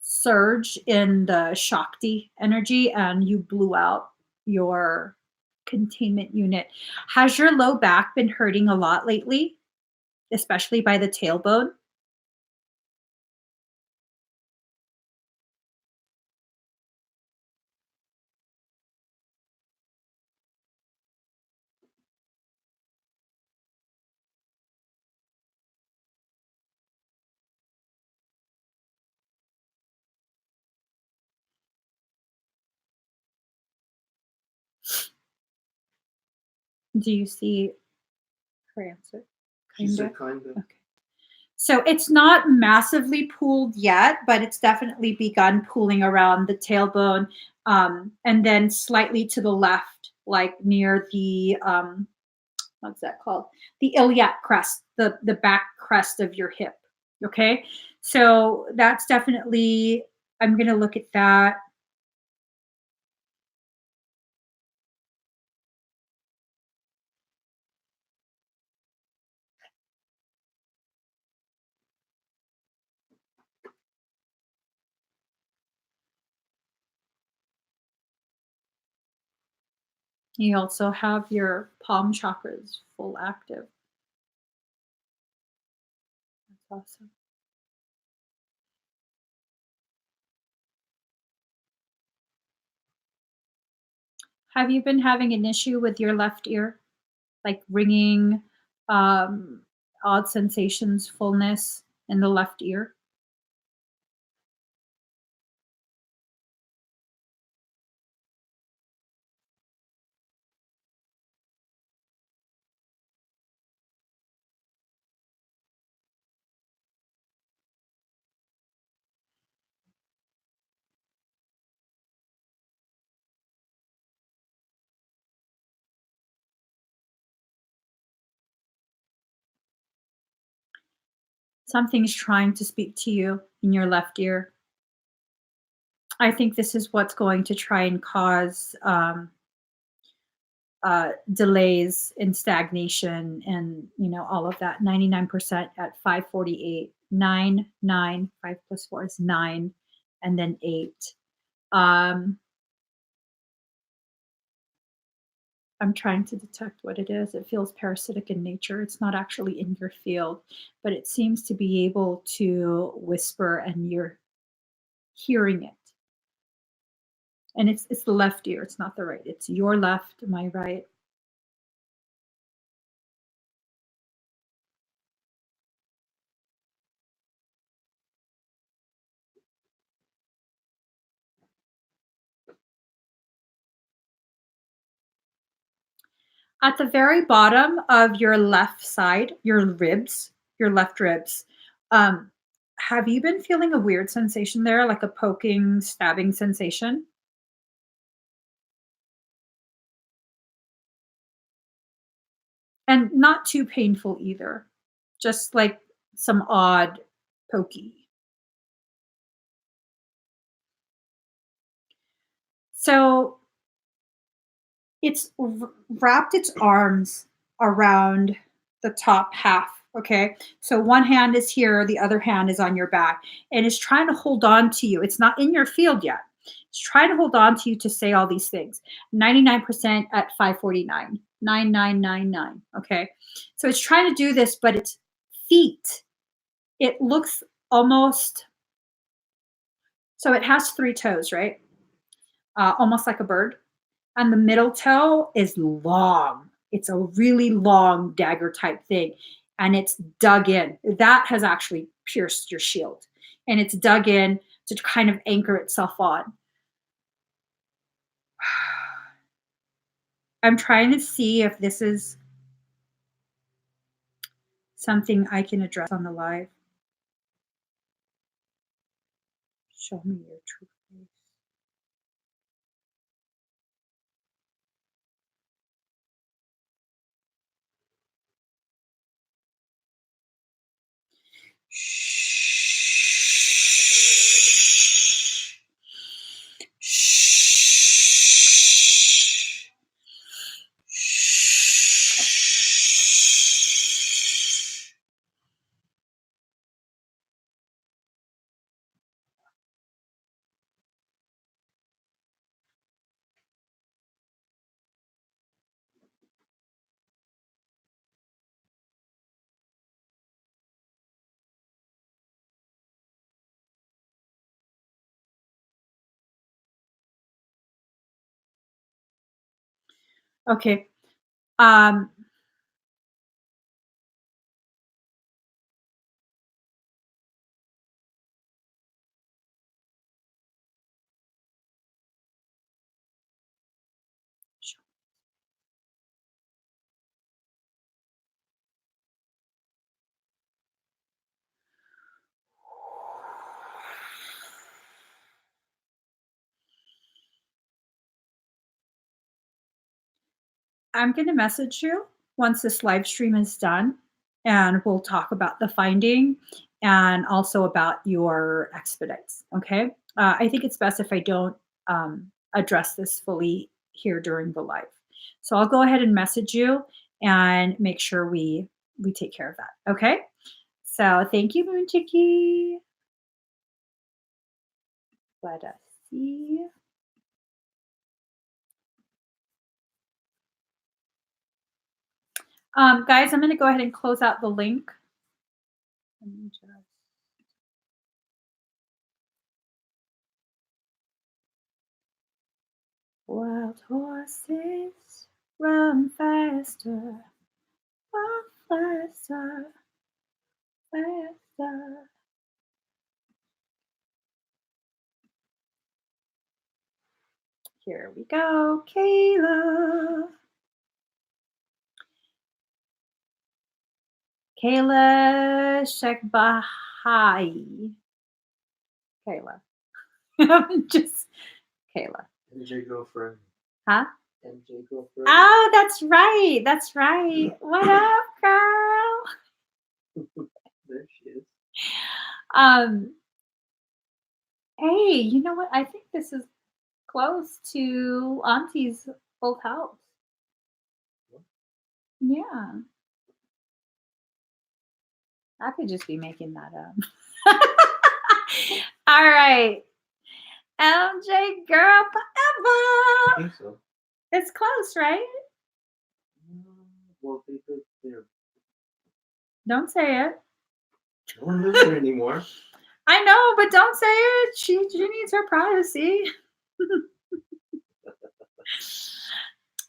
surge in the Shakti energy and you blew out your containment unit. Has your low back been hurting a lot lately, especially by the tailbone? Do you see her answer? She said kind of. Okay. So it's not massively pooled yet, but it's definitely begun pooling around the tailbone, and then slightly to the left, like near the what's that called? The iliac crest, the back crest of your hip. Okay, so that's definitely. I'm gonna look at that. You also have your palm chakras full active. That's awesome. Have you been having an issue with your left ear, like ringing, um, odd sensations, fullness in the left ear? Something's trying to speak to you in your left ear. I think this is what's going to try and cause delays and stagnation and all of that. 99% at 548. 9, 9, 5 plus 4 is 9, and then 8. Um, I'm trying to detect what it is. It feels parasitic in nature. It's not actually in your field, but it seems to be able to whisper and you're hearing it. And it's the left ear, it's not the right. It's your left, my right. At the very bottom of your left side, your ribs, your left ribs, um, have you been feeling a weird sensation there, like a poking, stabbing sensation? And not too painful either, just like some odd pokey. So it's wrapped its arms around the top half. Okay. So one hand is here, the other hand is on your back, and it's trying to hold on to you. It's not in your field yet. It's trying to hold on to you to say all these things. 99% at 549, 9999. Okay. So it's trying to do this, but its feet, it looks almost, so it has three toes, right? Almost like a bird. And the middle toe is long. It's a really long dagger type thing. And it's dug in. That has actually pierced your shield. And it's dug in to kind of anchor itself on. I'm trying to see if this is something I can address on the live. Show me your true face. Okay. Um, I'm going to message you once this live stream is done, and we'll talk about the finding and also about your expedites. Okay. I think it's best if I don't address this fully here during the live. So I'll go ahead and message you and make sure we take care of that. Okay. So thank you, Moon Chicky. Let us see. Guys, I'm going to go ahead and close out the link. Let me just wild horses run faster, run faster, faster. Here we go, Kayla. Kayla Shekbahai. Kayla. Just Kayla. MJ girlfriend. Huh? MJ girlfriend. Oh, that's right. That's right. What up, girl? There she is. Um, hey, you know what? I think this is close to Auntie's old house. Yeah, I could just be making that up. All right. LJ girl I forever. think so. It's close, right? Well, they're Don't say it. no one lives there anymore. I know, but don't say it. She needs her privacy.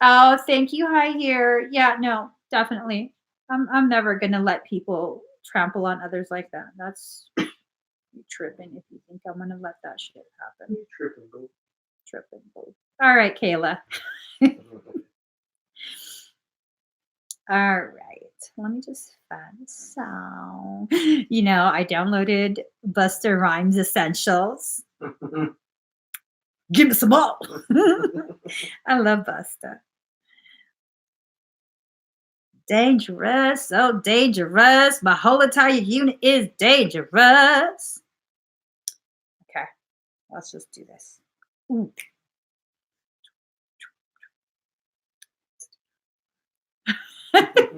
Oh, thank you, hi here. Yeah, no, definitely. I'm never gonna let people trample on others like that. That's you tripping if you think I'm gonna let that shit happen. You tripping, bro. Tripping. Bull. All right, Kayla. All right. Let me just find the song. You know, I downloaded Buster Rhymes Essentials. Give me some more. I love Buster. Dangerous, so dangerous. My whole entire unit is dangerous. Okay, let's just do this. Ooh.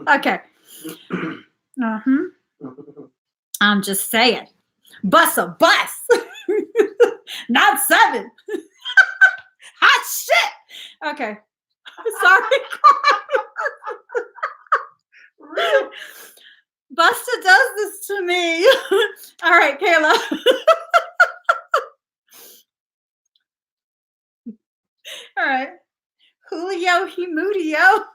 Okay. Uh-huh. I'm just saying. Bus a bus. Not 7. Hot shit. Okay. Sorry. Busta does this to me. All right, Kayla. All right. Julio Himudio.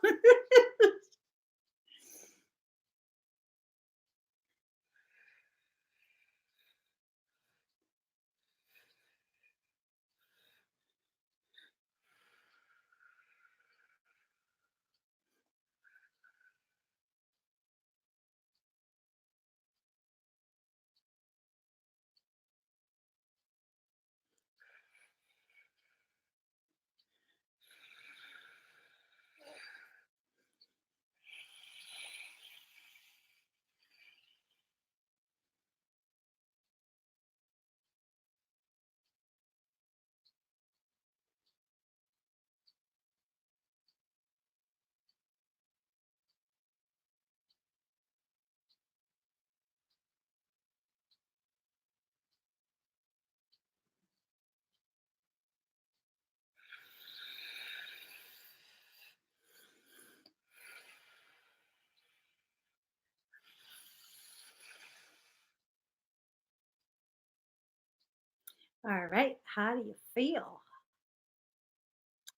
All right. How do you feel?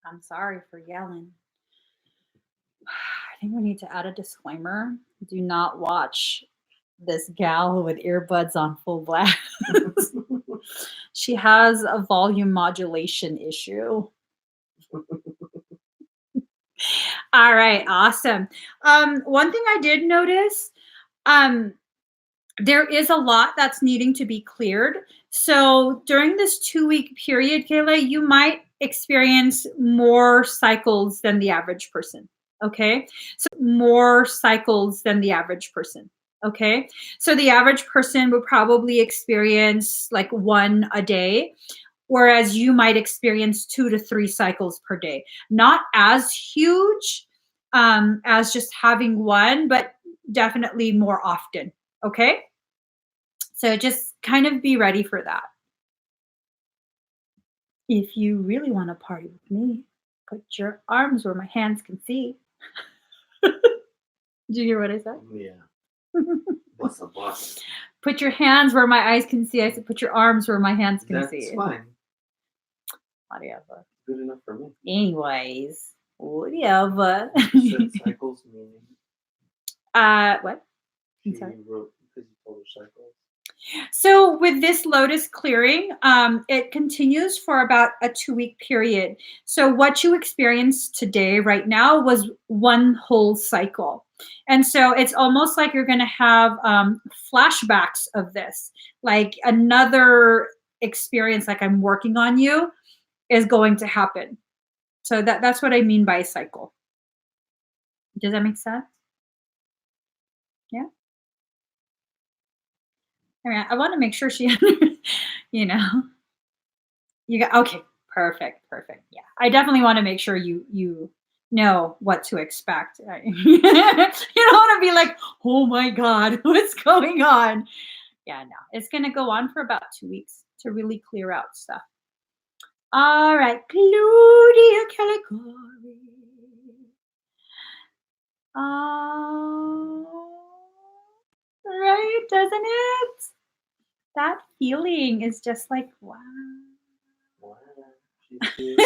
I'm sorry for yelling. I think we need to add a disclaimer. Do not watch this gal with earbuds on full blast. She has a volume modulation issue. All right, awesome. One thing I did notice, um, there is a lot that's needing to be cleared. So during this 2-week period, Kayla, you might experience more cycles than the average person. Okay. So more cycles than the average person. Okay. So the average person would probably experience like 1 a day, whereas you might experience 2 to 3 cycles per day. Not as huge as just having 1, but definitely more often. Okay. So just kind of be ready for that. If you really want to party with me, put your arms where my hands can see. Did you hear what I said? Yeah. Bus a bus. Put your hands where my eyes can see. I said, put your arms where my hands can see. That's fine. Whatever. Good enough for me. Anyways, whatever. You said cycles meaning What? I'm she sorry. wrote because you told her cycles. So with this lotus clearing, it continues for about a 2-week period. So what you experienced today, right now, was 1 whole cycle. And so it's almost like you're going to have flashbacks of this, like another experience, like I'm working on you, is going to happen. So that's what I mean by cycle. Does that make sense? Yeah. I mean, I want to make sure she, you know, you got okay. Perfect, perfect. Yeah, I definitely want to make sure you know what to expect. You don't want to be like, oh my god, what's going on? Yeah, no, it's gonna go on for about 2 weeks to really clear out stuff. All right, Claudia Caligari. Right, doesn't it? That feeling is just like, wow. Wow. She's cute.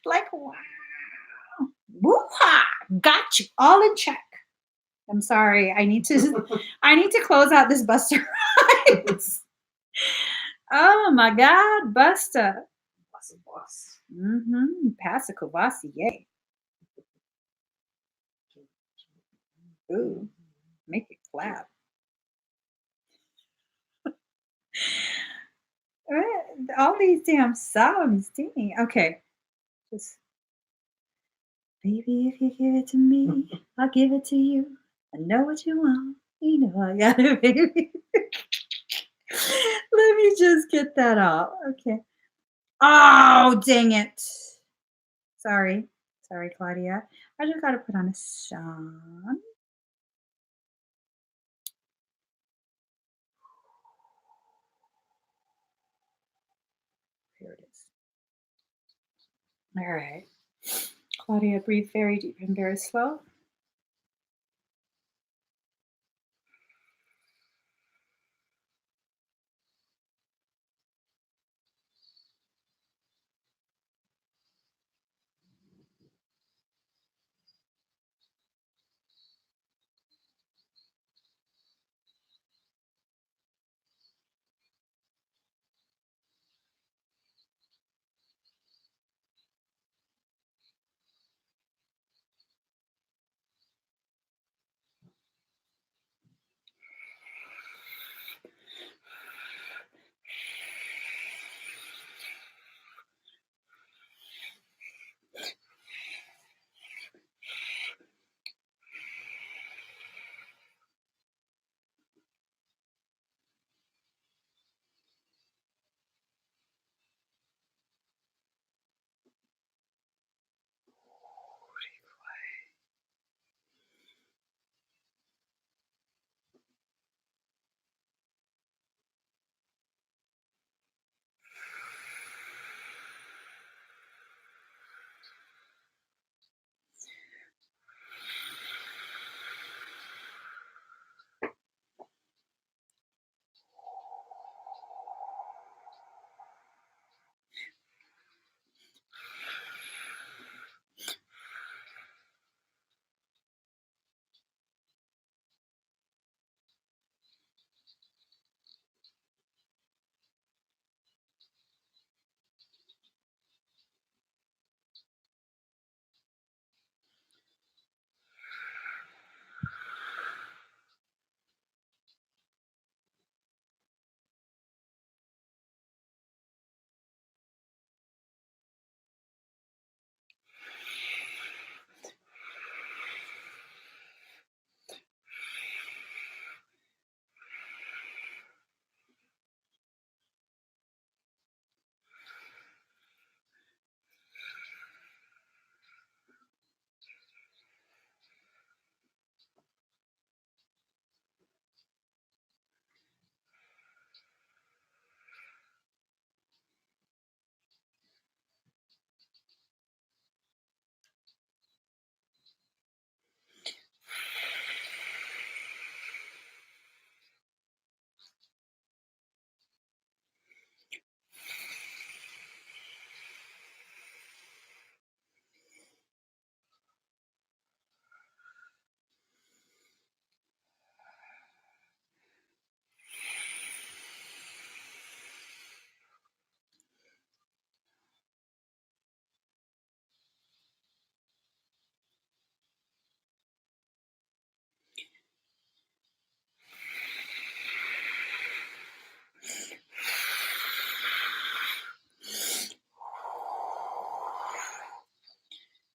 Like, wow. Woo-ha! Got you all in check. I'm sorry. I need to close out this Buster Rhymes. Oh my God, Buster. Awesome boss. Pass a Kavasi, yay. Ooh, make it clap. All these damn songs, dang. Okay, just baby, if you give it to me, I'll give it to you. I know what you want. You know I got it, baby. Let me just get that out. Okay. Oh, dang it. Sorry. Sorry, Claudia. I just got to put on a song. Here it is. All right. Claudia, breathe very deep and very slow.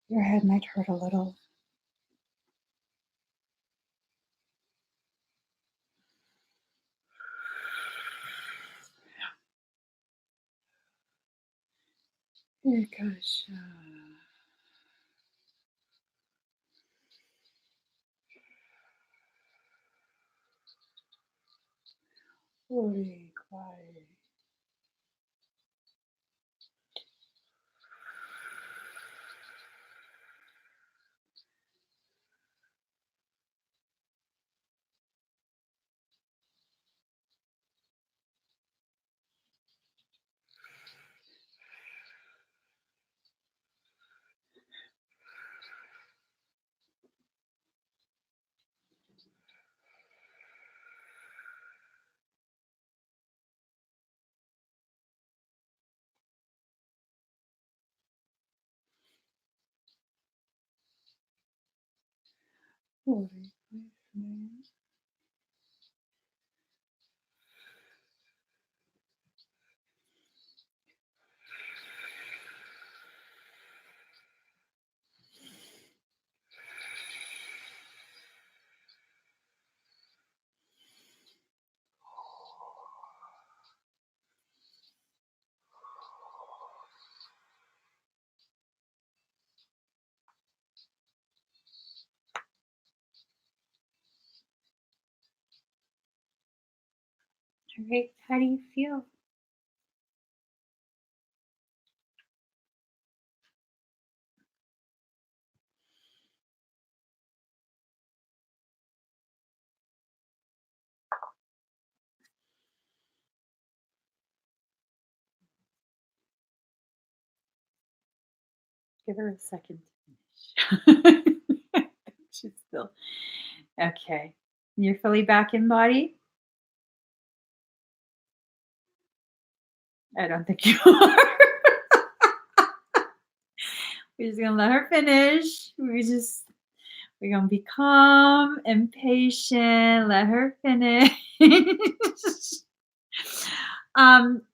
Your head might hurt a little. Gosh. Holy quiet. Holy quiet. All right, how do you feel? Give her a second to finish. She's still okay. You're fully back in body? I don't think you are. We're just gonna let her finish. We're gonna be calm and patient. Let her finish.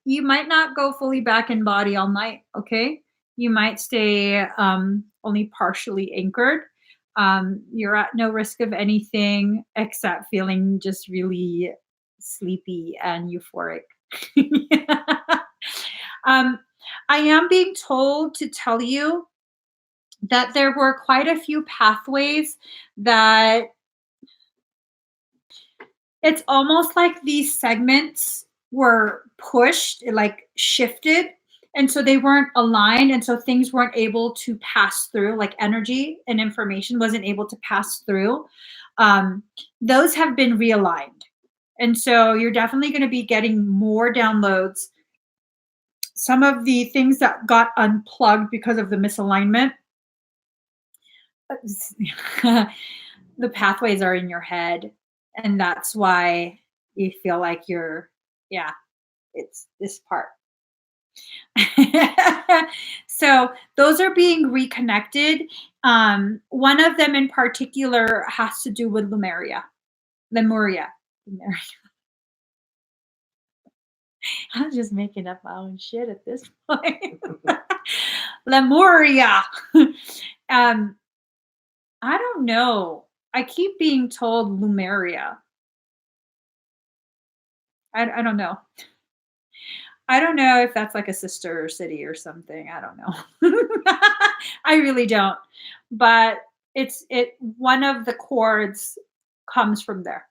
You might not go fully back in body all night, okay? You might stay only partially anchored. You're at no risk of anything except feeling just really sleepy and euphoric. um, I am being told to tell you that there were quite a few pathways that it's almost like these segments were pushed, like shifted, and so they weren't aligned, and so things weren't able to pass through, like energy and information wasn't able to pass through. Um, those have been realigned. And so you're definitely going to be getting more downloads. Some of the things that got unplugged because of the misalignment, the pathways are in your head. And that's why you feel like yeah, it's this part. So those are being reconnected. One of them in particular has to do with Lemuria. Lemuria. Lemuria. I'm just making up my own shit at this point. Lemuria. um, I don't know. I keep being told Lumeria. I don't know. I don't know if that's like a sister city or something. I don't know. I really don't. But it one of the chords comes from there.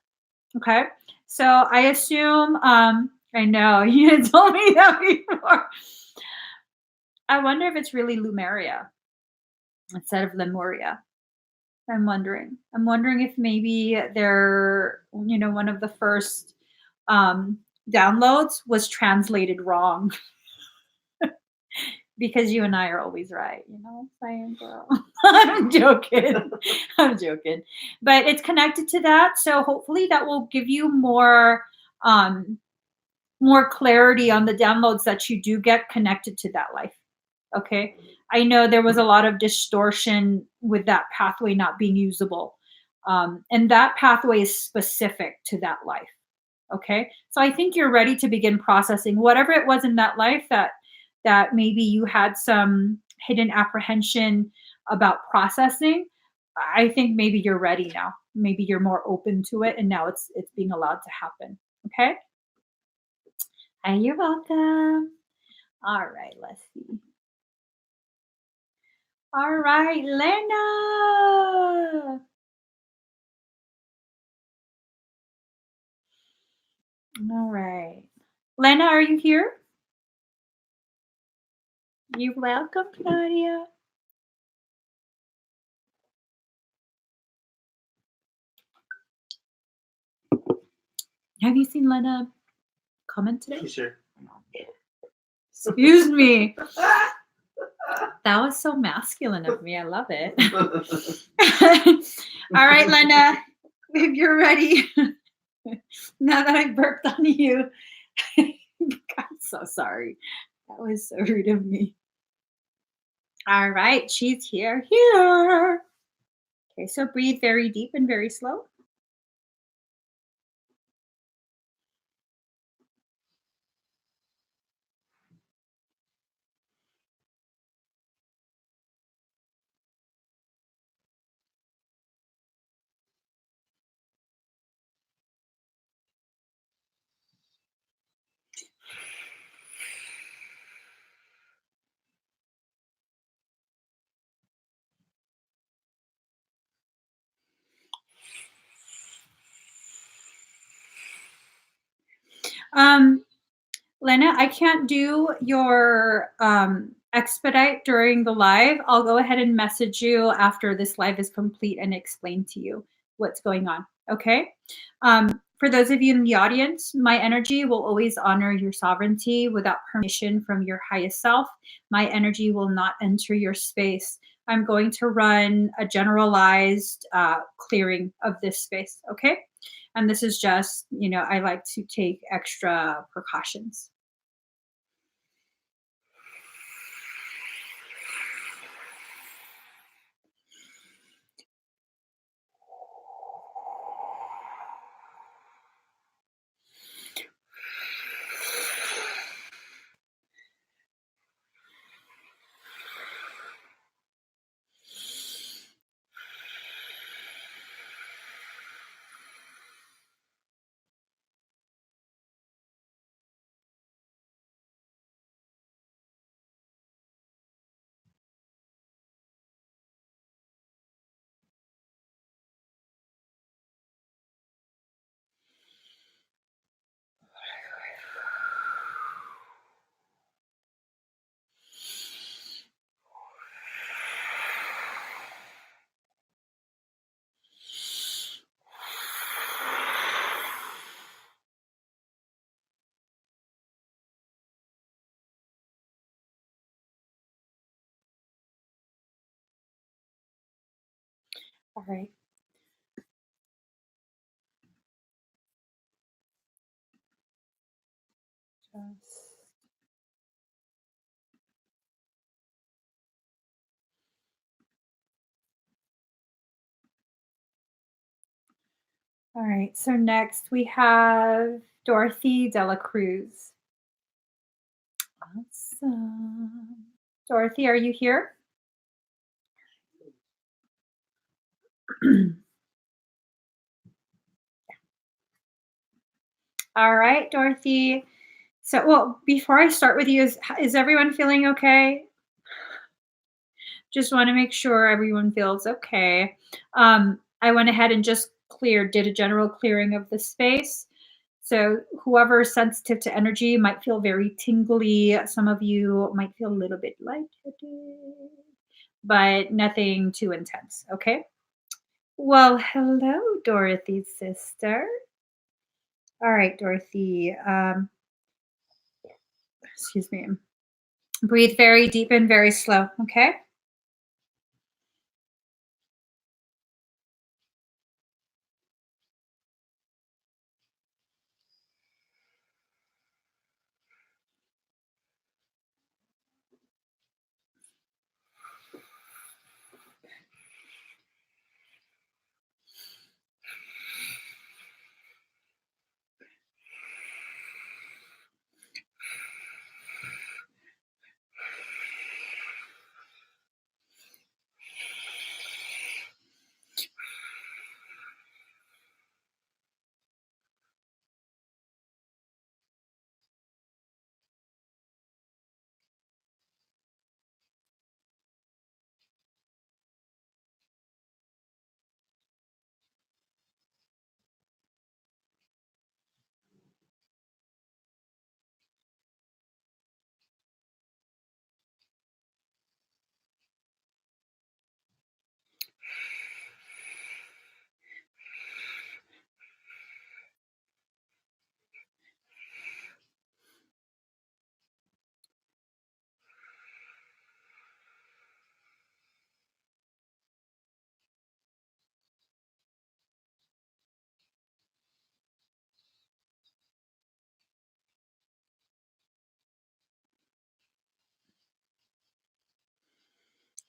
Okay. So I assume I know you had told me that before. I wonder if it's really Lumeria instead of Lemuria. I'm wondering. I'm wondering if maybe they're, one of the first um downloads was translated wrong. Because you and I are always right, saying, girl. I'm joking. I'm joking. But it's connected to that. So hopefully that will give you um more clarity on the downloads that you do get connected to that life. Okay. I know there was a lot of distortion with that pathway not being usable. And that pathway is specific to that life. Okay. So I think you're ready to begin processing whatever it was in that life that maybe you had some hidden apprehension about processing. I think maybe you're ready now. Maybe you're more open to it and now it's being allowed to happen. Okay? And you're welcome. All right, let's see. All right, Lena. All right. Lena, are you here? You're welcome, Claudia. Have you seen Lena comment today? She's here. Excuse me. That was so masculine of me. I love it. All right, Lena, if you're ready. Now that I burped on you, I'm so sorry. That was so rude of me. All right, she's here. Okay, so breathe very deep and very slow. Lena, I can't do your expedite during the live. I'll go ahead and message you after this live is complete and explain to you what's going on. Okay. For those of you in the audience, my energy will always honor your sovereignty without permission from your highest self. My energy will not enter your space. I'm going to run a generalized clearing of this space. Okay. And this is just, I like to take extra precautions. All right. All right. So next we have Dorothy Dela Cruz. Awesome. Dorothy, are you here? All right, Dorothy. So, well, before I start with you, is everyone feeling okay? Just want to make sure everyone feels okay. I went ahead and just did a general clearing of the space. So whoever is sensitive to energy might feel very tingly. Some of you might feel a little bit lightheaded, but nothing too intense. Okay. Well, hello, Dorothy's sister. All right, Dorothy. Excuse me. Breathe very deep and very slow. Okay.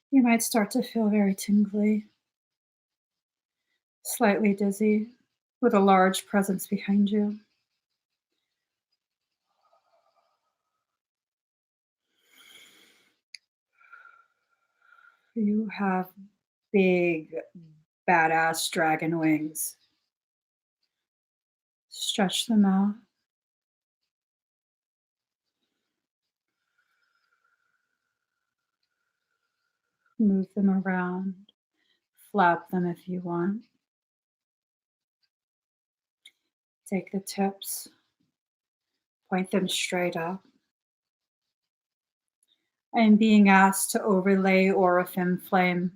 You might start to feel very tingly, slightly dizzy, with a large presence behind you. You have big, badass dragon wings. Stretch them out. Move them around. Flap them if you want. Take the tips. Point them straight up. I'm being asked to overlay Aurafim flame.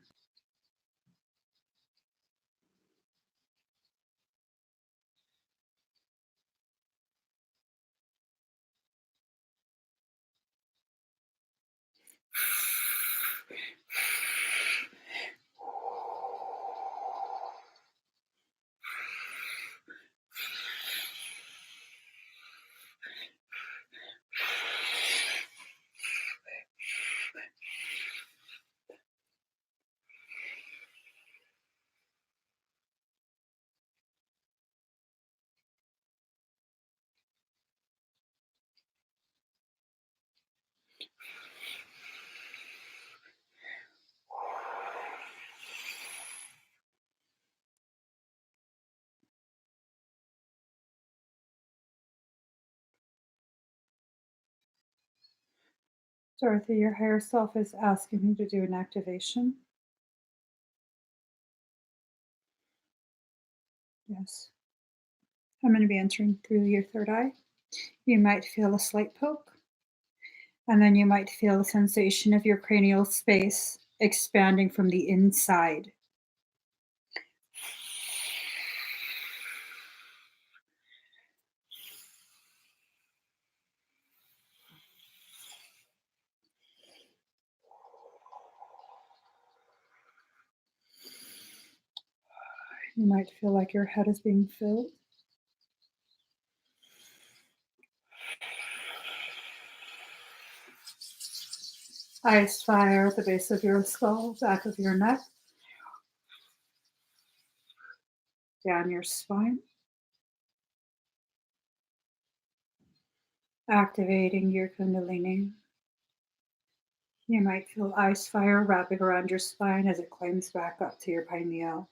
Dorothy, your higher self is asking me to do an activation. Yes. I'm going to be entering through your third eye. You might feel a slight poke, and then you might feel the sensation of your cranial space expanding from the inside. You might feel like your head is being filled. Ice fire at the base of your skull, back of your neck, down your spine, activating your Kundalini. You might feel ice fire wrapping around your spine as it climbs back up to your pineal.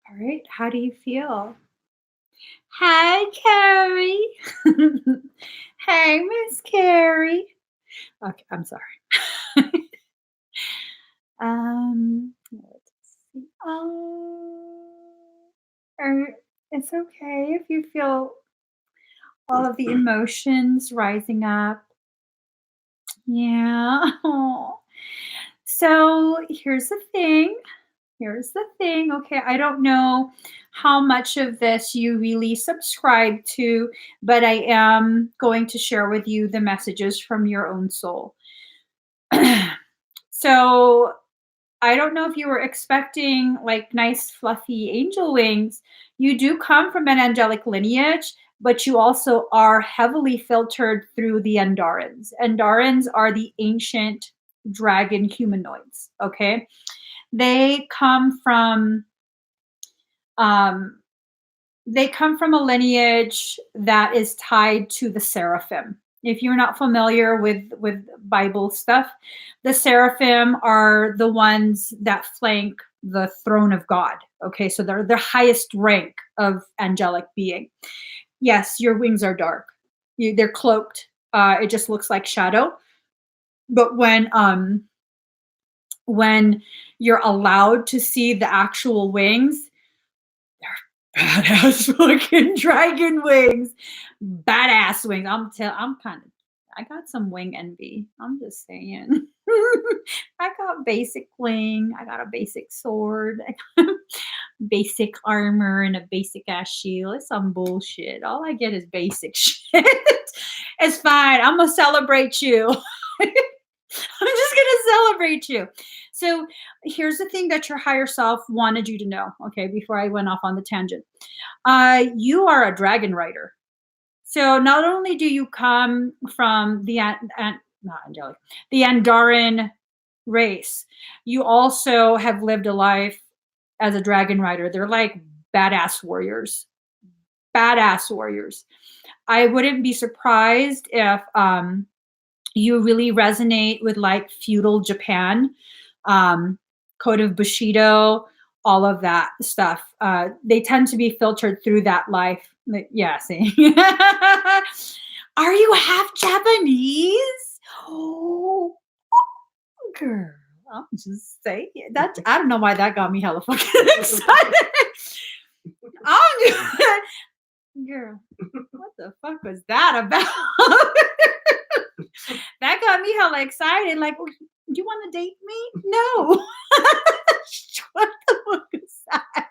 All right, how do you feel? Hi, Carrie. Hey, Miss Carrie. Okay, I'm sorry. Let's see. It's okay if you feel all of the emotions rising up. Yeah. So here's the thing. Here's the thing. Okay, I don't know how much of this you really subscribe to, but I am going to share with you the messages from your own soul. So I don't know if you were expecting like nice, fluffy angel wings. You do come from an angelic lineage, but you also are heavily filtered through the Andarans. Andarans are the ancient dragon humanoids. Okay. They come from um, they come from a lineage that is tied to the seraphim. If you're not familiar with Bible stuff, the seraphim are the ones that flank the throne of God. Okay, so they're the highest rank of angelic being. Yes, your wings are dark. They're cloaked. It just looks like shadow. But when you're allowed to see the actual wings, badass fucking dragon wings. Badass wings. I'm kind of I got some wing envy. I'm just saying. I got basic wing. I got a basic sword. I got basic armor and a basic ass shield. It's some bullshit. All I get is basic shit. It's fine. I'm gonna celebrate you. I'm just gonna celebrate you. So here's the thing that your higher self wanted you to know. Okay, before I went off on the tangent, you are a dragon rider. So not only do you come from not angelic, the Andaran race, you also have lived a life as a dragon rider. They're like badass warriors. Badass warriors. I wouldn't be surprised if you really resonate with like feudal Japan, Code of Bushido, all of that stuff. They tend to be filtered through that life. Yeah, see. Are you half Japanese? Oh, girl. I'm just saying that. I don't know why that got me hella fucking excited. I'm just, girl, what the fuck was that about? That got me hella excited. Like, "Oh, you want to date me? No." What the fuck is that?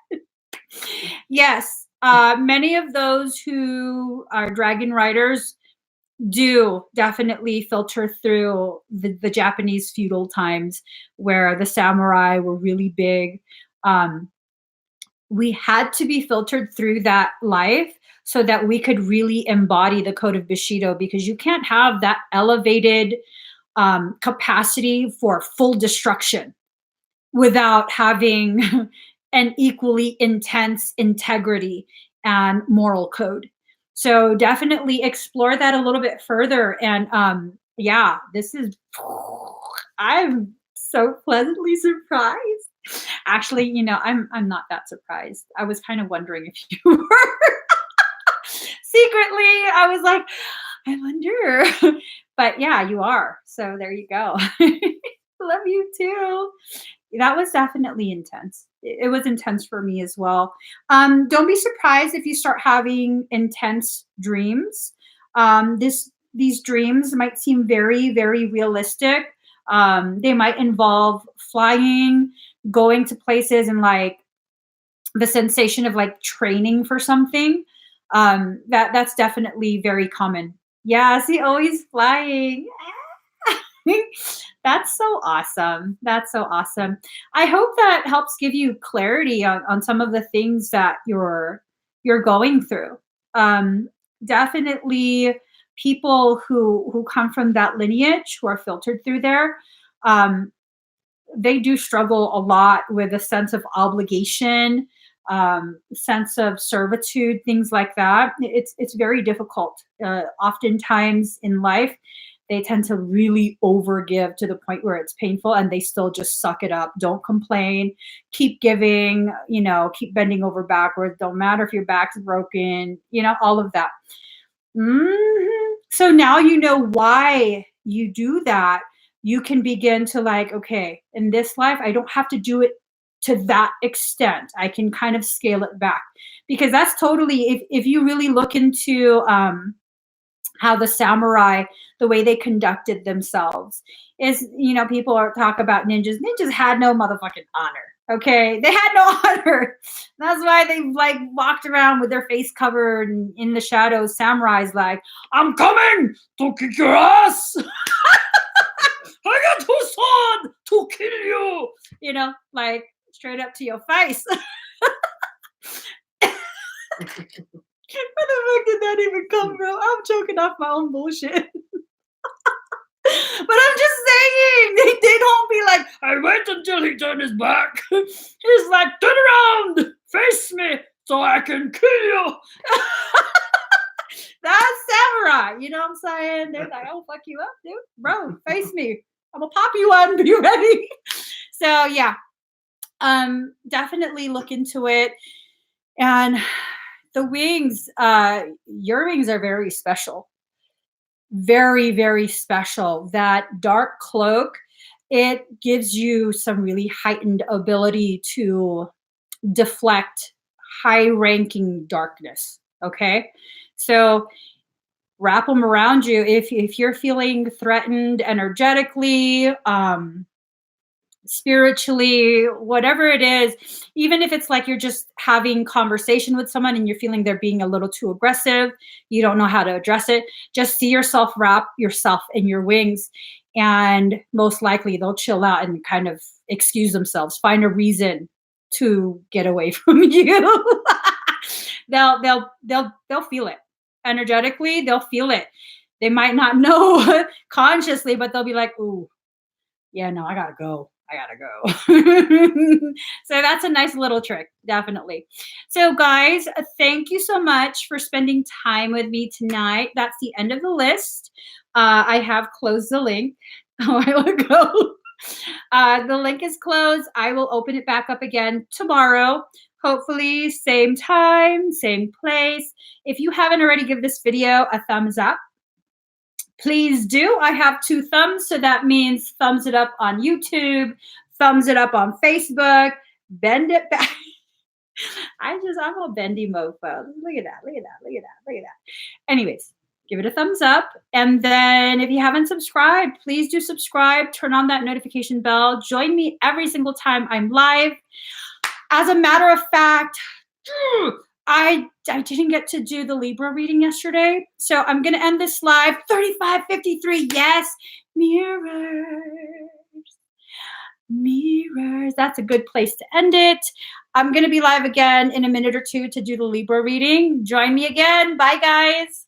Yes, many of those who are dragon riders do definitely filter through the Japanese feudal times where the samurai were really big. Um, we had to be filtered through that life so that we could really embody the code of Bushido, because you can't have that elevated capacity for full destruction without having an equally intense integrity and moral code. So definitely explore that a little bit further. And yeah, this is, I'm so pleasantly surprised. Actually, I'm not that surprised. I was kind of wondering if you were. Secretly, I was like, I wonder. But yeah, you are. So there you go. Love you too. That was definitely intense. It was intense for me as well. Don't be surprised if you start having intense dreams. These dreams might seem very, very realistic. They might involve flying, going to places, and like the sensation of like training for something. That's definitely very common. Yeah, see, always flying. That's so awesome. That's so awesome. I hope that helps give you clarity on some of the things that you're going through. Um, Definitely people who come from that lineage, who are filtered through there, um, they do struggle a lot with a sense of obligation, sense of servitude, things like that. It's very difficult. Oftentimes in life, they tend to really overgive to the point where it's painful, and they still just suck it up. Don't complain. Keep giving. Keep bending over backwards. Don't matter if your back's broken. All of that. So now you know why you do that. You can begin to like, okay, in this life, I don't have to do it to that extent. I can kind of scale it back, because that's totally, if you really look into how the samurai, the way they conducted themselves is, people talk about ninjas. Ninjas had no motherfucking honor. Okay, they had no honor. That's why they like walked around with their face covered and in the shadows. Samurais like, I'm coming to kick your ass. I got two swords to kill you. Like straight up to your face. Where the fuck did that even come from? I'm choking off my own bullshit. But I'm just saying, they don't be like, I wait until he turned his back. He's like, turn around, face me, so I can kill you. That's samurai. You know what I'm saying? They're like, I'll fuck you up, dude. Bro, face me. I'm gonna pop you one. Be ready. So yeah, definitely look into it. And the wings, your wings are very special. very, very special. That dark cloak, it gives you some really heightened ability to deflect high ranking darkness. Okay. So wrap them around you if you're feeling threatened energetically, spiritually, whatever it is, even if it's like you're just having conversation with someone and you're feeling they're being a little too aggressive, you don't know how to address it, just see yourself wrap yourself in your wings, and most likely they'll chill out and kind of excuse themselves, find a reason to get away from you. They'll feel it energetically, they'll feel it. They might not know consciously, but they'll be like, ooh, yeah, no, I gotta go. I gotta go. So that's a nice little trick, definitely. So, guys, thank you so much for spending time with me tonight. That's the end of the list. I have closed the link a while ago. The link is closed. I will open it back up again tomorrow. Hopefully, same time, same place. If you haven't already, give this video a thumbs up. Please do. I have 2 thumbs, so that means thumbs it up on YouTube, thumbs it up on Facebook, bend it back. I'm a bendy mofo. Look at that, look at that, look at that, look at that. Anyways, give it a thumbs up. And then if you haven't subscribed, please do subscribe, turn on that notification bell, join me every single time I'm live. As a matter of fact, I didn't get to do the Libra reading yesterday, so I'm going to end this live 35:53. Yes, mirrors. Mirrors. That's a good place to end it. I'm going to be live again in a minute or two to do the Libra reading. Join me again. Bye, guys.